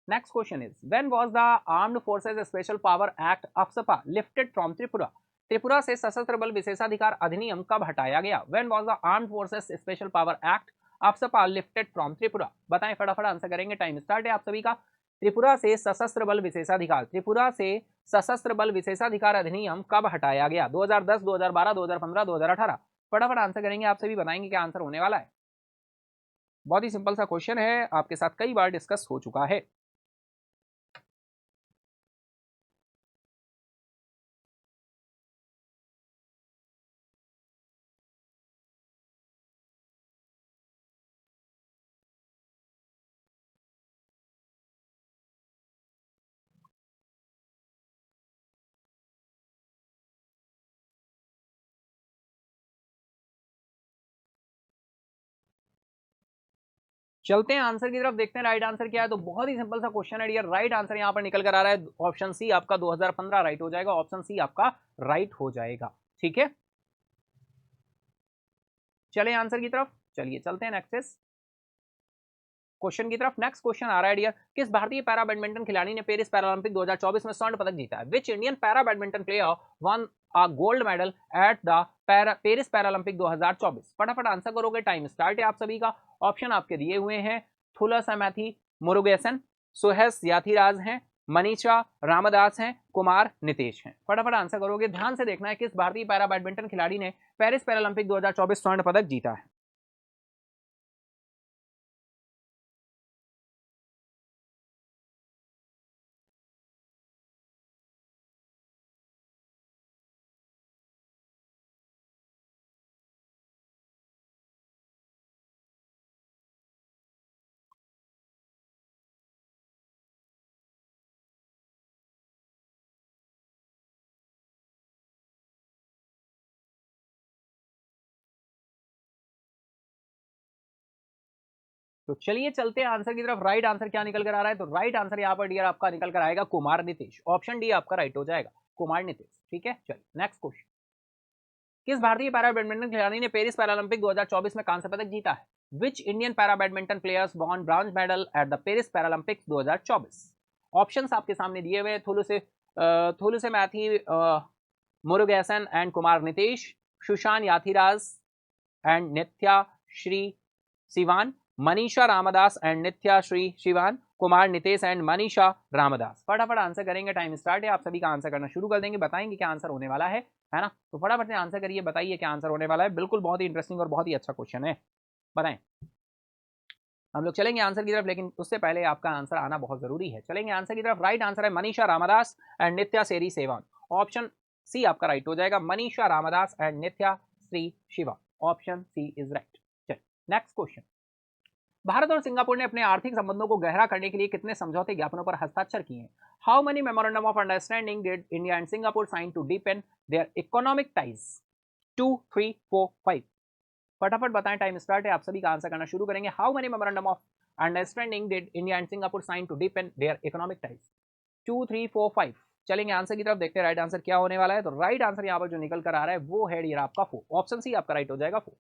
next question is when was the armed forces special power act AFSPA lifted from Tripura? Tripura से सशस्त्र बल विशेषाधिकार अधिनियम कब हटाया गया? When was the armed forces special power act AFSPA lifted from Tripura? बताएं, फटाफट आंसर करेंगे, टाइम स्टार्ट है आप सभी का। त्रिपुरा से सशस्त्र बल विशेषाधिकार, त्रिपुरा से सशस्त्र बल विशेषाधिकार अधिनियम कब हटाया गया? 2010, 2012, 2015, 2018? फटाफट आंसर करेंगे आप सभी, बताएंगे क्या आंसर होने वाला है। बहुत ही सिंपल सा क्वेश्चन है, आपके साथ कई बार डिस्कस हो चुका है। चलते हैं आंसर की तरफ, देखते हैं राइट आंसर क्या है। तो बहुत ही सिंपल सा क्वेश्चन है डियर, राइट आंसर यहां पर निकल कर आ रहा है, ऑप्शन सी आपका 2015 राइट हो जाएगा, ऑप्शन सी आपका राइट हो जाएगा। ठीक है, चले आंसर की तरफ, चलिए चलते हैं नेक्स्ट क्वेश्चन की तरफ। नेक्स्ट क्वेश्चन आ रहा है डियर, किस भारतीय पैरा बैडमिंटन खिलाड़ी ने पेरिस पैरालंपिक 2024 में स्वर्ण पदक जीता है? Which Indian para badminton player one a gold medal at the Paris Paralympic 2024? फटाफट आंसर करोगे, टाइम स्टार्ट है आप सभी का। ऑप्शन आपके दिए हुए हैं, थुलसमैथी मुरुगेसन, सुहेस याथिराज हैं, मनीषा रामदास हैं, कुमार नितेश हैं। फटाफट आंसर करोगे, ध्यान से देखना है, किस भारतीय पैरा बैडमिंटन खिलाड़ी ने पेरिस पैरालंपिक 2024 स्वर्ण पदक जीता है? तो चलिए चलते हैं आंसर की तरफ, राइट आंसर क्या निकल कर आ रहा है? तो राइट आंसर यहाँ पर डियर आपका निकल कर आएगा कुमार नितेश, ऑप्शन डी आपका राइट हो जाएगा, कुमार नितेश। ठीक है, चलिए नेक्स्ट क्वेश्चन, किस भारतीय पैरा बैडमिंटन खिलाड़ी ने पेरिस पैरालंपिक 2024 में कांस्य पदक जीता है? Which Indian para badminton players won bronze medal at the Paris Paralympics 2024? Options आपके सामने दिए हुए, Thulasimathi Murugesan and Kumar Nitesh, Sushant Yathiraj and Nitya Sre Sivan, Manisha Ramdas and Nitya Sre Sivan, Kumar Nitesh and Manisha Ramadass. फटाफट आंसर करेंगे, टाइम स्टार्ट है, आप सभी का आंसर करना शुरू कर देंगे, बताएंगे क्या आंसर होने वाला है ना? तो फटाफट से आंसर करिए, बताइए क्या आंसर होने वाला है। बिल्कुल बहुत ही इंटरेस्टिंग और बहुत ही अच्छा क्वेश्चन है, बताएं। हम लोग चलेंगे आंसर की तरफ, लेकिन उससे पहले आपका आंसर आना बहुत जरूरी है। चलेंगे आंसर की तरफ, राइट आंसर है Manisha Ramdas and Nitya Sre Sivan, option C आपका राइट हो जाएगा, Manisha Ramdas and Nitya Sri Shiva, option C is right. चलिए नेक्स्ट क्वेश्चन, भारत और सिंगापुर ने अपने आर्थिक संबंधों को गहरा करने के लिए कितने समझौते ज्ञापनों पर हस्ताक्षर किए हैं? How many memorandum of understanding did India and Singapore sign to deepen their economic ties? 2, 3, 4, 5? फटाफट बताएं, टाइम स्टार्ट है, आप सभी का आंसर करना शुरू करेंगे। How many memorandum of understanding did India and Singapore sign to deepen their economic ties? 2, 3, 4, 5? चलेंगे आंसर की तरफ, देखते हैं राइट आंसर क्या होने वाला है। तो राइट आंसर यहाँ पर जो निकल कर आ रहा है वो है डियर आपका 4, ऑप्शन सी आपका राइट हो जाएगा 4।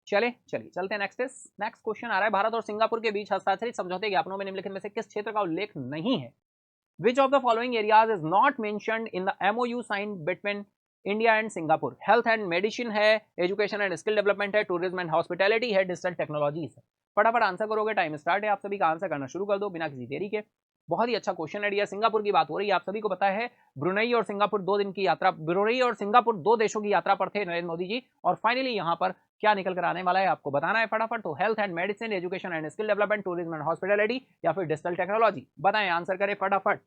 चलिए चलते हैं नेक्स्ट क्वेश्चन आ रहा है, भारत और सिंगापुर के बीच हस्ताक्षरित समझौते ज्ञापनों में निम्नलिखित में से किस क्षेत्र का उल्लेख नहीं है? Which of the following areas is not mentioned in the MOU sign between India and Singapore? Health and medicine है, एजुकेशन एंड स्किल डेवलपमेंट है, टूरिज्म एंड हॉस्पिटैलिटी है, डिजिटल टेक्नोलॉजीज है। फटाफट आंसर करोगे, टाइम स्टार्ट है, आप सभी का आंसर करना शुरू कर दो बिना किसी देरी के। बहुत ही अच्छा क्वेश्चन है डियर, सिंगापुर की बात हो रही है, आप सभी को पता है ब्रुनेई और सिंगापुर 2 दिन की यात्रा, ब्रुनेई और सिंगापुर 2 देशों की यात्रा पर थे नरेंद्र मोदी जी, और फाइनली यहाँ पर क्या निकल कर आने वाला है आपको बताना है फटाफट। तो health and medicine, education and skill development, tourism and hospitality, या फिर डिजिटल टेक्नोलॉजी? बताएं, आंसर करें फटाफट।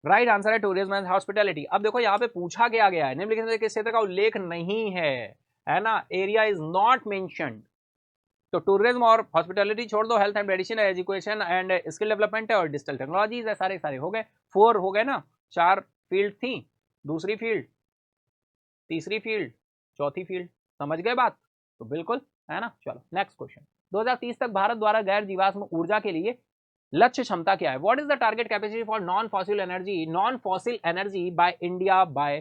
राइट आंसर है टूरिज्म एंड हॉस्पिटैलिटी। अब देखो यहाँ पे पूछा क्या गया है, निम्नलिखित में किस क्षेत्र का उल्लेख नहीं है ना? एरिया इज नॉट मेंशन्ड, तो टूरिज्म और हॉस्पिटैलिटी छोड़ दो, health and medicine, education and skill development है, और डिजिटल टेक्नोलॉजीज है, सारे हो गए। 4 हो गए ना, 4 फील्ड थी, दूसरी फील्ड, तीसरी फील्ड, चौथी फील्ड, समझ गए बात? तो बिल्कुल है ना। चलो नेक्स्ट क्वेश्चन, 2030 तक भारत द्वारा गैर जीवाश्म ऊर्जा के लिए लक्ष्य क्षमता क्या है? What is the target capacity for non fossil energy by India by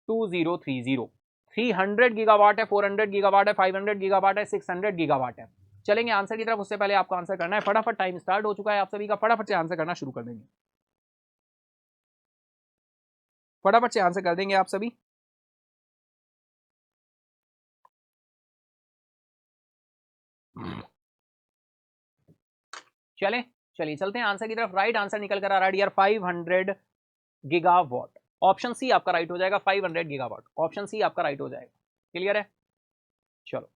2030? 300 gigawatt है, 400 गीगावाट है, 500 गीगावाट है, 600 गीगावाट है। चलेंगे आंसर की तरफ, उससे पहले आपको आंसर करना है। फटाफट टाइम स्टार्ट हो चुका है आप सभी का, फटाफट से आंसर करना शुरू कर देंगे, फटाफट से आंसर कर देंगे आप सभी। चलिए चलते हैं आंसर की तरफ। राइट आंसर निकल कर आ रहा है यार 500 गीगावाट। ऑप्शन सी आपका राइट हो जाएगा, 500 गीगावाट। ऑप्शन सी आपका राइट हो जाएगा। क्लियर है? चलो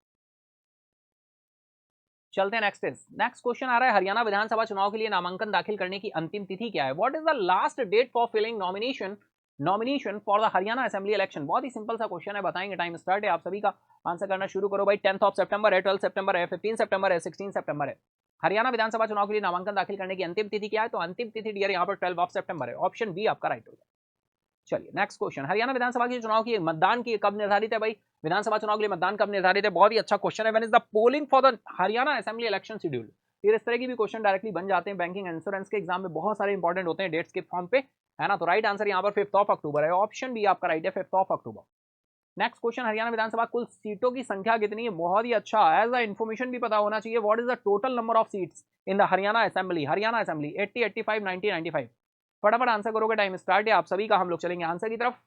चलते हैं नेक्स्ट क्वेश्चन आ रहा है, हरियाणा विधानसभा चुनाव के लिए नामांकन दाखिल करने की अंतिम तिथि क्या है? What is the last date for filling nomination for the Haryana assembly election? बहुत ही सिंपल सा क्वेश्चन है, बताएंगे। टाइम स्टार्ट है, आप सभी का आंसर करना शुरू करो भाई। 10 सितंबर है, 12 सितंबर है, 15 सितंबर है, 16 सितंबर है। हरियाणा विधानसभा चुनाव के लिए नामांकन दाखिल करने की अंतिम तिथि क्या है? तो अंतिम तिथि डियर यहाँ पर 12 सितंबर है। ऑप्शन बी आपका राइट हो जाए। चलिए नेक्स्ट क्वेश्चन, हरियाणा विधानसभा के चुनाव की मतदान की कब निर्धारित है भाई? विधानसभा चुनाव के लिए मतदान कब निर्धारित है? बहुत ही अच्छा क्वेश्चन है। When is the polling for the Haryana assembly election schedule? फिर इस तरह की भी क्वेश्चन डायरेक्टली बन जाते हैं बैंकिंग इंश्योरेंस के एग्जाम में, बहुत सारे इंपॉर्टेंट होते हैं डेट्स के फॉर्म पे, है ना। तो राइट आंसर यहाँ पर 5 अक्टूबर है। ऑप्शन बी आपका राइट है, 5 अक्टूबर। नेक्स्ट क्वेश्चन, हरियाणा विधानसभा कुल सीटों की संख्या कितनी है? बहुत ही अच्छा, एज अ इन्फॉर्मेशन भी पता होना चाहिए। What is the total number of seats in the Haryana assembly? 80, 85, 90, 95। फटाफट आंसर करोगे, टाइम स्टार्ट है आप सभी का। हम लोग चलेंगे आंसर की तरफ,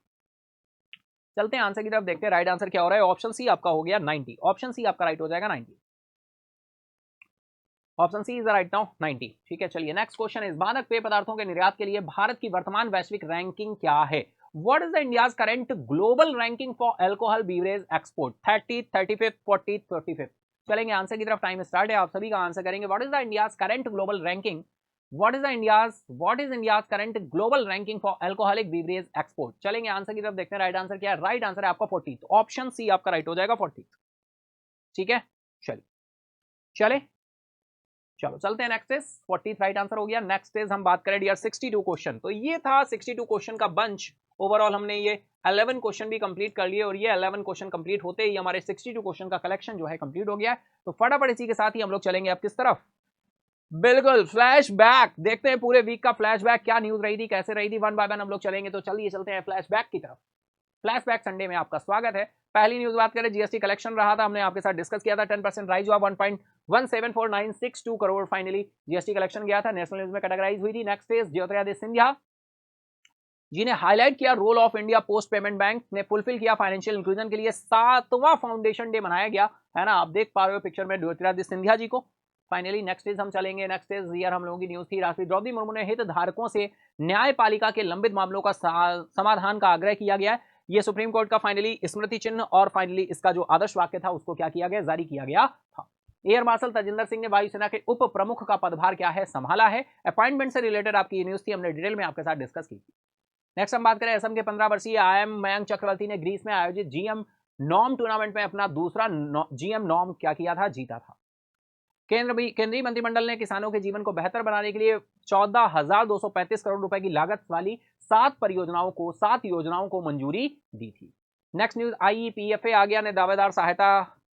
चलते हैं आंसर की तरफ, देखते हैं राइट आंसर क्या हो रहा है। ऑप्शन सी आपका हो गया 90। ऑप्शन सी आपका राइट हो जाएगा 90। Option C is right now 90। ठीक है, चलिए नेक्स्ट क्वेश्चन इज, मादक पेय पदार्थों के निर्यात के लिए भारत की वर्तमान वैश्विक रैंकिंग क्या है? What is the India's current global ranking for alcohol beverage export? 30, 35, 40, 45। चलेंगे आंसर की तरफ, टाइम स्टार्ट है, आप सभी का आंसर करेंगे। What is the India's current global ranking? What is India's current global ranking for alcoholic beverage export? चलेंगे आंसर की तरफ, देखते हैं राइट आंसर क्या है। राइट आंसर है आपका 40। ऑप्शन सी आपका राइट हो जाएगा 40। ठीक है, चलिए चले चलो चलते हैं नेक्स्ट इज 40 राइट आंसर हो गया। नेक्स्ट इज हम बात करें डियर 62 क्वेश्चन। तो ये था 62 क्वेश्चन का बंच। ओवरऑल हमने ये 11 क्वेश्चन भी कंप्लीट कर लिए और ये 11 क्वेश्चन कंप्लीट होते ही हमारे 62 क्वेश्चन का कलेक्शन जो है कंप्लीट हो गया है। तो फटाफट इसी के साथ ही हम लोग चलेंगे अब किस तरफ? बिल्कुल फ्लैशबैक। देखते हैं पूरे वीक का फ्लैशबैक, क्या न्यूज रही थी, कैसे रही थी, वन बाय वन हम लोग चलेंगे। तो चलिए चलते हैं फ्लैशबैक की तरफ। फ्लैशबैक संडे में आपका स्वागत है। पहली न्यूज बात करें, जीएसटी कलेक्शन रहा था, हमने आपके साथ डिस्कस किया था। 10% राइज हुआ, 1.174962 करोड़ फाइनली जीएसटी कलेक्शन गया था, नेशनल न्यूज में कैटेगराइज हुई थी। नेक्स्ट इज ज्योतिरादित्य सिंधिया जी ने हाईलाइट किया, role of India post payment bank ने फुलफिल किया फाइनेंशियल इंक्लूजन के लिए 7वां फाउंडेशन डे मनाया गया, है ना। आप देख पा रहे हो पिक्चर में ज्योतिरादित्य सिंधिया जी को। फाइनली नेक्स्ट इज हम चलेंगे, नेक्स्ट इज यार हम लोगों की न्यूज थी, राष्ट्रपति द्रौपदी मुर्मू ने हितधारकों से न्यायपालिका के लंबित मामलों का समाधान का आग्रह किया गया है। ये सुप्रीम कोर्ट का फाइनली स्मृति चिन्ह और फाइनली इसका जो आदर्श वाक्य था उसको क्या किया गया, जारी किया गया था। एयर मार्शल तजिंदर सिंह ने वायुसेना के उप प्रमुख का पदभार क्या है, संभाला है। अपॉइंटमेंट से रिलेटेड आपकी न्यूज थी, हमने डिटेल में आपके साथ डिस्कस की थी। नेक्स्ट हम बात करें, असम के 15 वर्षीय आईएम मयंक चक्रवर्ती ने ग्रीस में आयोजित जीएम नॉर्म टूर्नामेंट में अपना दूसरा जीएम नॉर्म क्या किया था, जीता था। केंद्रीय मंत्रिमंडल ने किसानों के जीवन को बेहतर बनाने के लिए 14,235 करोड़ रुपए की लागत वाली 7 योजनाओं को मंजूरी दी थी। नेक्स्ट न्यूज, आईईपीएफए आ गया ने दावेदार सहायता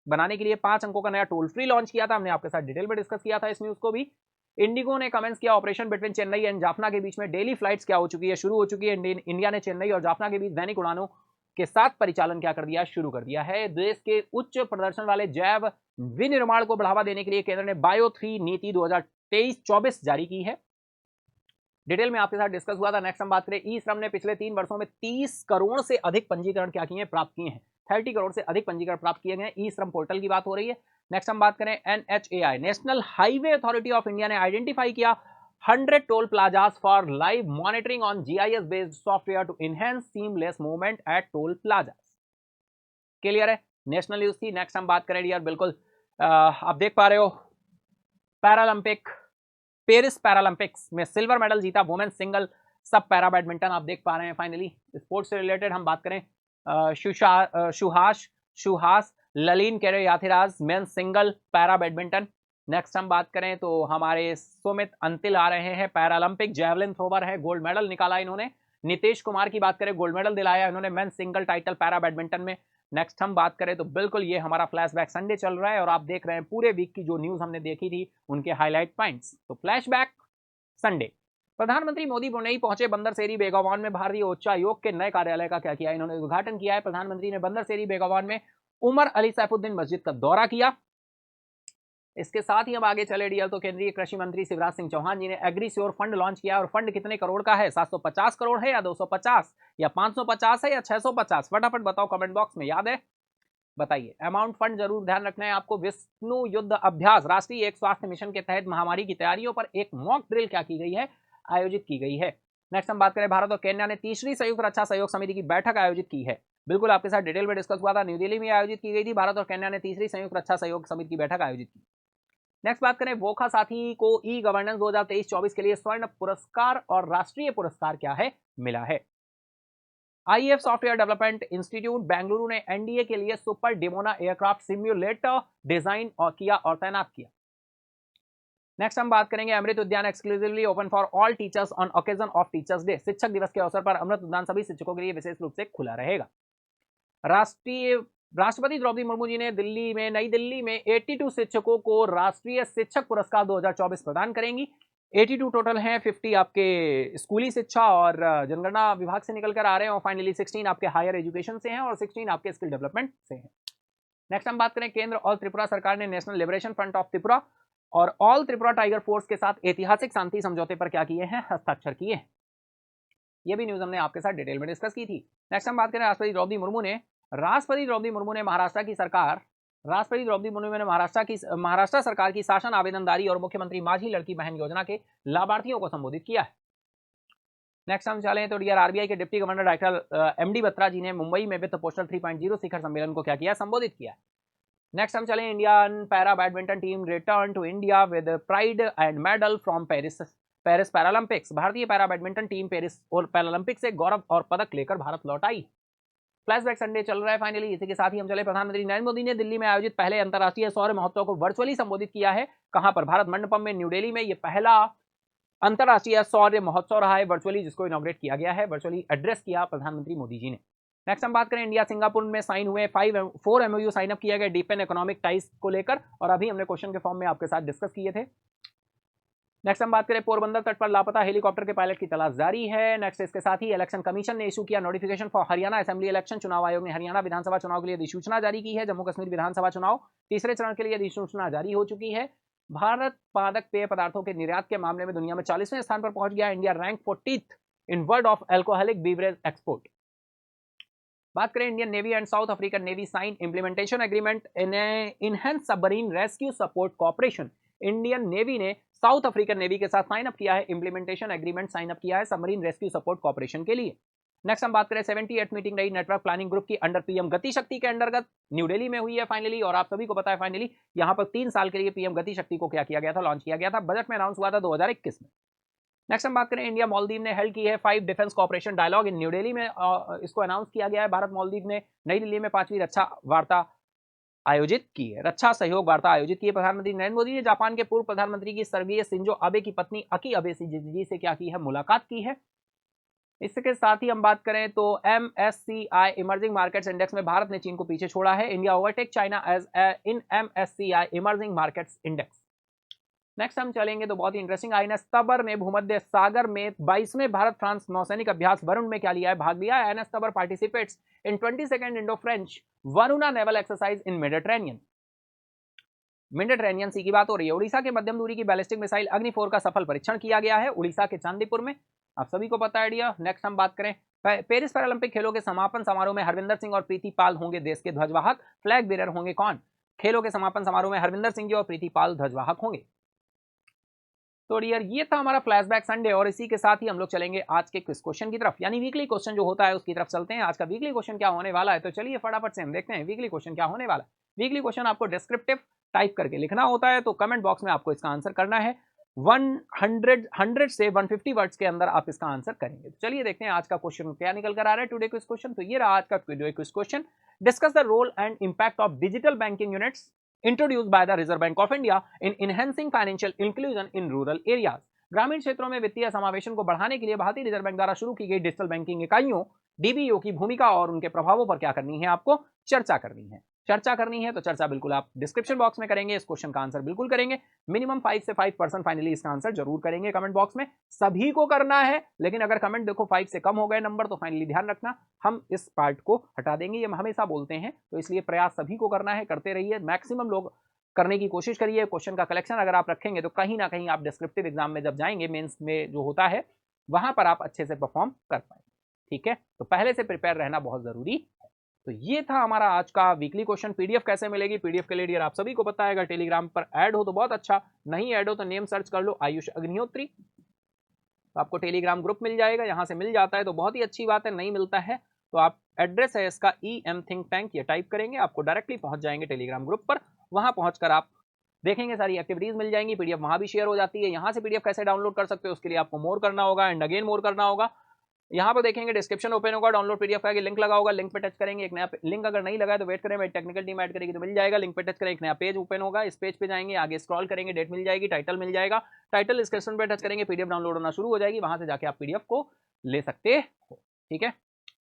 बनाने के लिए 5 अंकों का नया टोल फ्री लॉन्च किया था, हमने आपके साथ डिटेल में डिस्कस किया था इस न्यूज को भी। इंडिगो ने कमेंट्स किया, operation between Chennai and Jaffna के बीच में डेली फ्लाइट्स क्या हो चुकी है, शुरू हो चुकी है। इंडिया ने चेन्नई और जाफना के बीच दैनिक उड़ानों के साथ परिचालन क्या कर दिया, शुरू कर दिया है। देश के उच्च प्रदर्शन वाले जैव विनिर्माण को बढ़ावा देने के लिए केंद्र ने बायो 3 नीति 2023-24 जारी की है, डिटेल में आपके साथ डिस्कस हुआ था। नेक्स्ट हम बात करें, ई श्रम ने पिछले 3 वर्षों में 30 करोड़ से अधिक पंजीकरण क्या किए हैं, प्राप्त किए हैं। 30 करोड़ से अधिक पंजीकरण प्राप्त किए गए, ई श्रम पोर्टल की बात हो रही है। नेक्स्ट हम बात करें, NHAI national highway authority of India ने आइडेंटिफाई किया 100 toll plazas for live monitoring on GIS based software to enhance seamless movement at toll plazas. Clear है, नेशनल न्यूज थी। नेक्स्ट हम बात करें यार, बिल्कुल आप देख पा रहे हो पेरिस पैरालंपिक्स में सिल्वर मेडल जीता वुमेन्स सिंगल सब पैरा बैडमिंटन, आप देख पा रहे हैं। फाइनली स्पोर्ट्स से रिलेटेड हम बात करें, Suhas Lalinakere Yathiraj men single para badminton. Next हम बात करें तो हमारे सुमित अंतिल आ रहे हैं, पैरालंपिक जैवलिन थ्रोवर है, गोल्ड मेडल निकाला इन्होंने। नीतीश कुमार की बात करें, गोल्ड मेडल दिलाया इन्होंने men single title para badminton में। नेक्स्ट हम बात करें तो बिल्कुल ये हमारा फ्लैशबैक संडे चल रहा है और आप देख रहे हैं पूरे वीक की जो न्यूज हमने देखी थी उनके हाईलाइट पॉइंट्स। तो फ्लैशबैक संडे, प्रधानमंत्री मोदी ब्रुनेई पहुंचे। बंदरसेरी बेगावन में भारतीय उच्चायोग के नए कार्यालय का क्या किया, इन्होंने उद्घाटन किया है। प्रधानमंत्री ने बंदरसेरी बेगावन में उमर अली सैफुद्दीन मस्जिद का दौरा किया। इसके साथ ही हम आगे चले डियर तो केंद्रीय कृषि मंत्री शिवराज सिंह चौहान जी ने एग्रीश्योर फंड लॉन्च किया और फंड कितने करोड़ का है, 750 करोड़ है या 250 या 550 है या 650, फटाफट बताओ कमेंट बॉक्स में, याद है बताइए। अमाउंट फंड जरूर ध्यान रखना है आपको। विष्णु युद्ध अभ्यास, राष्ट्रीय एक स्वास्थ्य मिशन के तहत महामारी की तैयारियों पर एक मॉक ड्रिल क्या की गई है, आयोजित की गई है। नेक्स्ट हम बात करें भारत और केन्या ने तीसरी संयुक्त रक्षा सहयोग समिति की बैठक आयोजित की है। बिल्कुल आपके साथ डिटेल में डिस्कस हुआ था, न्यू दिल्ली में आयोजित की गई थी। भारत और केन्या ने तीसरी संयुक्त रक्षा सहयोग समिति की बैठक आयोजित की। नेक्स्ट बात करें वोखा साथी को ई गवर्नेंस 2023-24 के लिए स्वर्ण पुरस्कार और राष्ट्रीय पुरस्कार क्या है मिला है। If software development institute Bengaluru ने एनडीए के लिए super Dimona aircraft simulator design और किया और तैनात किया। नेक्स्ट हम बात करेंगे अमृत उद्यान exclusively open for all teachers on occasion of teachers day. शिक्षक दिवस के अवसर पर अमृत उद्यान सभी शिक्षकों के लिए विशेष रूप से खुला रहेगा। राष्ट्रपति द्रौपदी मुर्मू जी ने नई दिल्ली में 82 शिक्षकों को राष्ट्रीय शिक्षक पुरस्कार 2024 प्रदान करेंगी। 82 टोटल हैं, 50 आपके स्कूली शिक्षा और जनगणना विभाग से निकल कर आ रहे हैं और फाइनली 16 आपके हायर एजुकेशन से हैं और 16 आपके स्किल डेवलपमेंट से हैं। नेक्स्ट हम बात करें केंद्र और त्रिपुरा सरकार ने national liberation front of Tripura और ऑल त्रिपुरा टाइगर फोर्स के साथ ऐतिहासिक शांति समझौते पर क्या किए हैं, हस्ताक्षर किए हैं। यह भी न्यूज हमने आपके साथ डिटेल में डिस्कस की थी। नेक्स्ट हम बात करें राष्ट्रपति द्रौपदी मुर्मू ने महाराष्ट्र सरकार की शासन आवेदनदारी और मुख्यमंत्री माझी लड़की बहन योजना के लाभार्थियों को संबोधित किया है। नेक्स्ट हम चलें तो डियर आरबीआई के deputy governor doctor MD Batra ji ने मुंबई में वित्त पोस्टल 3.0 शिखर सम्मेलन को क्या किया, संबोधित किया। नेक्स्ट हम चलें Indian para badminton team return to India with pride and medal from Paris Paralympics. भारतीय पैरा बैडमिंटन टीम पेरिस और पैरालंपिक्स से गौरव और पदक लेकर भारत लौट आई। फ्लैशबैक संडे चल रहा है फाइनली। इसी के साथ ही हम चले प्रधानमंत्री नरेंद्र मोदी ने दिल्ली में आयोजित पहले अंतर्राष्ट्रीय सौर महोत्सव को वर्चुअली संबोधित किया है। कहां पर, भारत मंडपम में, न्यू दिल्ली में। यह पहला अंतर्राष्ट्रीय सौर महोत्सव रहा है वर्चुअली जिसको इनॉग्रेट किया गया है, वर्चुअली एड्रेस किया प्रधानमंत्री मोदी जी ने। नेक्स्ट हम बात करें इंडिया सिंगापुर में साइन हुए 4 एमओयू साइन अप किया गया डीपन इकोनॉमिक टाइज को लेकर और अभी हमने क्वेश्चन के फॉर्म में आपके साथ डिस्कस किए थे। नेक्स्ट हम बात करें पोरबंदर तट पर लापता हेलीकॉप्टर के पायलट की तलाश जारी है। नेक्स्ट इसके साथ ही इलेक्शन कमीशन ने इशू किया notification for Haryana assembly election. चुनाव आयोग ने हरियाणा विधानसभा चुनाव के लिए अधिसूचना जारी की है। जम्मू कश्मीर विधानसभा चुनाव तीसरे चरण के लिए अधिसूचना जारी हो चुकी है। भारत मादक पेय पदार्थों के निर्यात के मामले में दुनिया में 40वें स्थान पर पहुंच गया। India rank 40th in world of alcoholic beverage export. बात करें Indian navy and South African navy sign implementation agreement in enhance submarine rescue support corporation. Indian navy ने साउथ अफ्रीकन नेवी के साथ साइन अप किया है, इंप्लीमेंटेशन एग्रीमेंट साइन अप किया है सबमरीन रेस्क्यू सपोर्ट कॉर्पोरेशन के लिए। नेक्स्ट हम बात करें 78th मीटिंग रही नेटवर्क प्लानिंग ग्रुप की अंडर पीएम गति शक्ति के अंतर्गत, न्यू दिल्ली में हुई है फाइनली। और आप सभी को पता है फाइनली यहां पर 3 साल के लिए पीएम गति शक्ति को क्या किया गया था, लॉन्च किया गया था, बजट में अनाउंस हुआ था 2021 में। नेक्स्ट हम बात करें इंडिया मालदीव ने हेल्ड की है 5 defence corporation dialogue in New Delhi में, इसको अनाउंस किया गया है। भारत मालदीव ने नई दिल्ली में 5वीं रक्षा वार्ता आयोजित की है, रक्षा सहयोग वार्ता आयोजित की है। प्रधानमंत्री नरेंद्र मोदी ने जापान के पूर्व प्रधानमंत्री की स्वर्गीय शिंजो आबे की पत्नी अकी आबे जी से क्या की है, मुलाकात की है। इसके साथ ही हम बात करें तो MSCI इमर्जिंग मार्केट्स इंडेक्स में भारत ने चीन को पीछे छोड़ा है। India overtake China as in MSCI emerging markets index. Next हम चलेंगे तो बहुत ही इंटरेस्टिंग, INS तबर ने भूमध्य सागर में 22वें भारत फ्रांस नौसैनिक अभ्यास वरुण में क्या लिया है, भाग लिया है। INS Tabar participates in 22nd Indo French Varuna naval exercise in Mediterranean Sea की बात हो रही है। उड़ीसा के मध्यम दूरी की बैलिस्टिक मिसाइल अग्नि 4 का सफल परीक्षण किया गया है उड़ीसा के चांदीपुर में, आप सभी को पता है डियर। नेक्स्ट हम बात करें पेरिस पैरालंपिक खेलों के समापन समारोह में हरविंदर सिंह और प्रीति पाल होंगे देश के ध्वजवाहक। फ्लैग बेरर होंगे कौन, खेलों के समापन समारोह में हरविंदर सिंह जी और प्रीति पाल ध्वजवाहक होंगे। तो डियर ये था हमारा फ्लैशबैक संडे और इसी के साथ ही हम लोग चलेंगे आज के क्विज क्वेश्चन की तरफ, यानी वीकली क्वेश्चन जो होता है उसकी तरफ चलते हैं। आज का वीकली क्वेश्चन क्या होने वाला है, तो चलिए फटाफट से हम देखते हैं वीकली क्वेश्चन क्या होने वाला है। वीकली क्वेश्चन आपको डिस्क्रिप्टिव टाइप करके लिखना होता है, तो कमेंट बॉक्स में आपको इसका आंसर करना है। 100 से 150 वर्ड्स के अंदर आप इसका आंसर करेंगे। तो चलिए देखते हैं आज का क्वेश्चन क्या निकल कर आ रहा है टुडे क्विज क्वेश्चन। तो ये रहा आज का today quiz question, discuss the role and impact of digital banking units introduced by the Reserve Bank of India in enhancing financial inclusion in rural areas। ग्रामीण क्षेत्रों में वित्तीय समावेशन को बढ़ाने के लिए भारतीय रिजर्व बैंक द्वारा शुरू की गई डिजिटल बैंकिंग इकाइयों डीबीओ की भूमिका और उनके प्रभावों पर क्या करनी है, आपको चर्चा करनी है। चर्चा करनी है तो चर्चा बिल्कुल आप डिस्क्रिप्शन बॉक्स में करेंगे, इस क्वेश्चन का आंसर बिल्कुल करेंगे। मिनिमम 5 से 5% फाइनली इसका आंसर जरूर करेंगे कमेंट बॉक्स में। सभी को करना है, लेकिन अगर कमेंट देखो 5 से कम हो गए नंबर तो फाइनली ध्यान रखना हम इस पार्ट को हटा देंगे, ये हम हमेशा बोलते हैं। तो इसलिए प्रयास सभी को करना है, करते रहिए, मैक्सिमम लोग करने की कोशिश करिए। क्वेश्चन का कलेक्शन अगर आप रखेंगे तो कहीं ना कहीं आप डिस्क्रिप्टिव एग्जाम में जब जाएंगे, मेंस में जो होता है वहां पर आप अच्छे से परफॉर्म कर पाएंगे। ठीक है, तो पहले से प्रिपेयर रहना बहुत जरूरी है। तो ये था हमारा आज का वीकली क्वेश्चन। पीडीएफ कैसे मिलेगी, पीडीएफ के लिए डियर आप सभी को पता है, अगर टेलीग्राम पर ऐड हो तो बहुत अच्छा, नहीं ऐड हो तो नेम सर्च कर लो आयुष अग्निहोत्री, तो आपको टेलीग्राम ग्रुप मिल जाएगा। यहां से मिल जाता है तो बहुत ही अच्छी बात है, नहीं मिलता है तो आप एड्रेस है इसका EM थिंक टैंक, ये टाइप करेंगे आपको डायरेक्टली पहुंच जाएंगे टेलीग्राम ग्रुप पर। वहां पहुंचकर आप देखेंगे सारी एक्टिविटीज मिल जाएंगी, पीडीएफ वहां भी शेयर हो जाती है। यहां से पीडीएफ कैसे डाउनलोड कर सकते हो उसके लिए आपको मोर करना होगा एंड अगेन मोर करना होगा। यहाँ पर देखेंगे डिस्क्रिप्शन ओपन होगा, डाउनलोड पीडीएफ का लिंक लगा होगा, लिंक पे टच करेंगे, एक नया लिंक अगर नहीं लगा है तो वेट करें, मेरी टेक्निकल टीम ऐड करेगी तो मिल जाएगा। लिंक पे टच करें, एक नया पेज ओपन होगा, इस पेज पे जाएंगे, आगे स्क्रॉल करेंगे, डेट मिल जाएगी, टाइटल मिल जाएगा, टाइटल डिस्क्रिप्शन पे टच करेंगे, पीडीएफ डाउनलोड होना शुरू हो जाएगी, वहां से जाके आप पीडीएफ को ले सकते हो। ठीक है,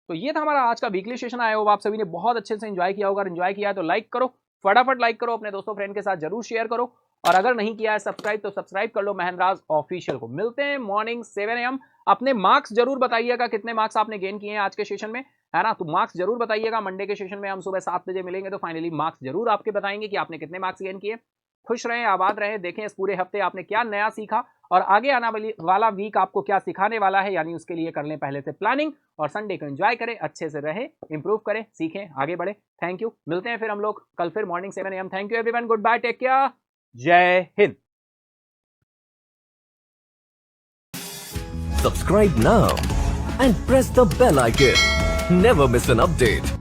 तो ये था हमारा आज का वीकली सेशन। आया होगा आप सभी ने बहुत अच्छे से एंजॉय किया होगा, एंजॉय किया है तो लाइक करो, फटाफट लाइक करो, अपने दोस्तों फ्रेंड के साथ जरूर शेयर करो, और अगर नहीं किया है सब्सक्राइब तो सब्सक्राइब कर लो महेंद्राज ऑफिशियल को। मिलते हैं मॉर्निंग 7 AM। अपने मार्क्स जरूर बताइएगा, कितने मार्क्स आपने गेन किए हैं आज के सेशन में, है ना, तो मार्क्स जरूर बताइएगा। मंडे के सेशन में हम सुबह 7 बजे मिलेंगे तो फाइनली मार्क्स जरूर आपके बताएंगे कि आपने कितने मार्क्स गेन किए। खुश रहें, आबाद रहें, देखें इस पूरे हफ्ते आपने क्या नया सीखा और आगे आने वाला वीक आपको क्या सिखाने वाला है, यानी उसके लिए कर लें पहले से प्लानिंग, और संडे को एंजॉय करें, अच्छे से रहें, इंप्रूव करें, सीखें, आगे बढ़े। थैंक यू, मिलते हैं फिर हम लोग कल फिर morning 7 AM। Thank you everyone, good bye, take care, Jai Hind. Subscribe now and press the bell icon. Never miss an update.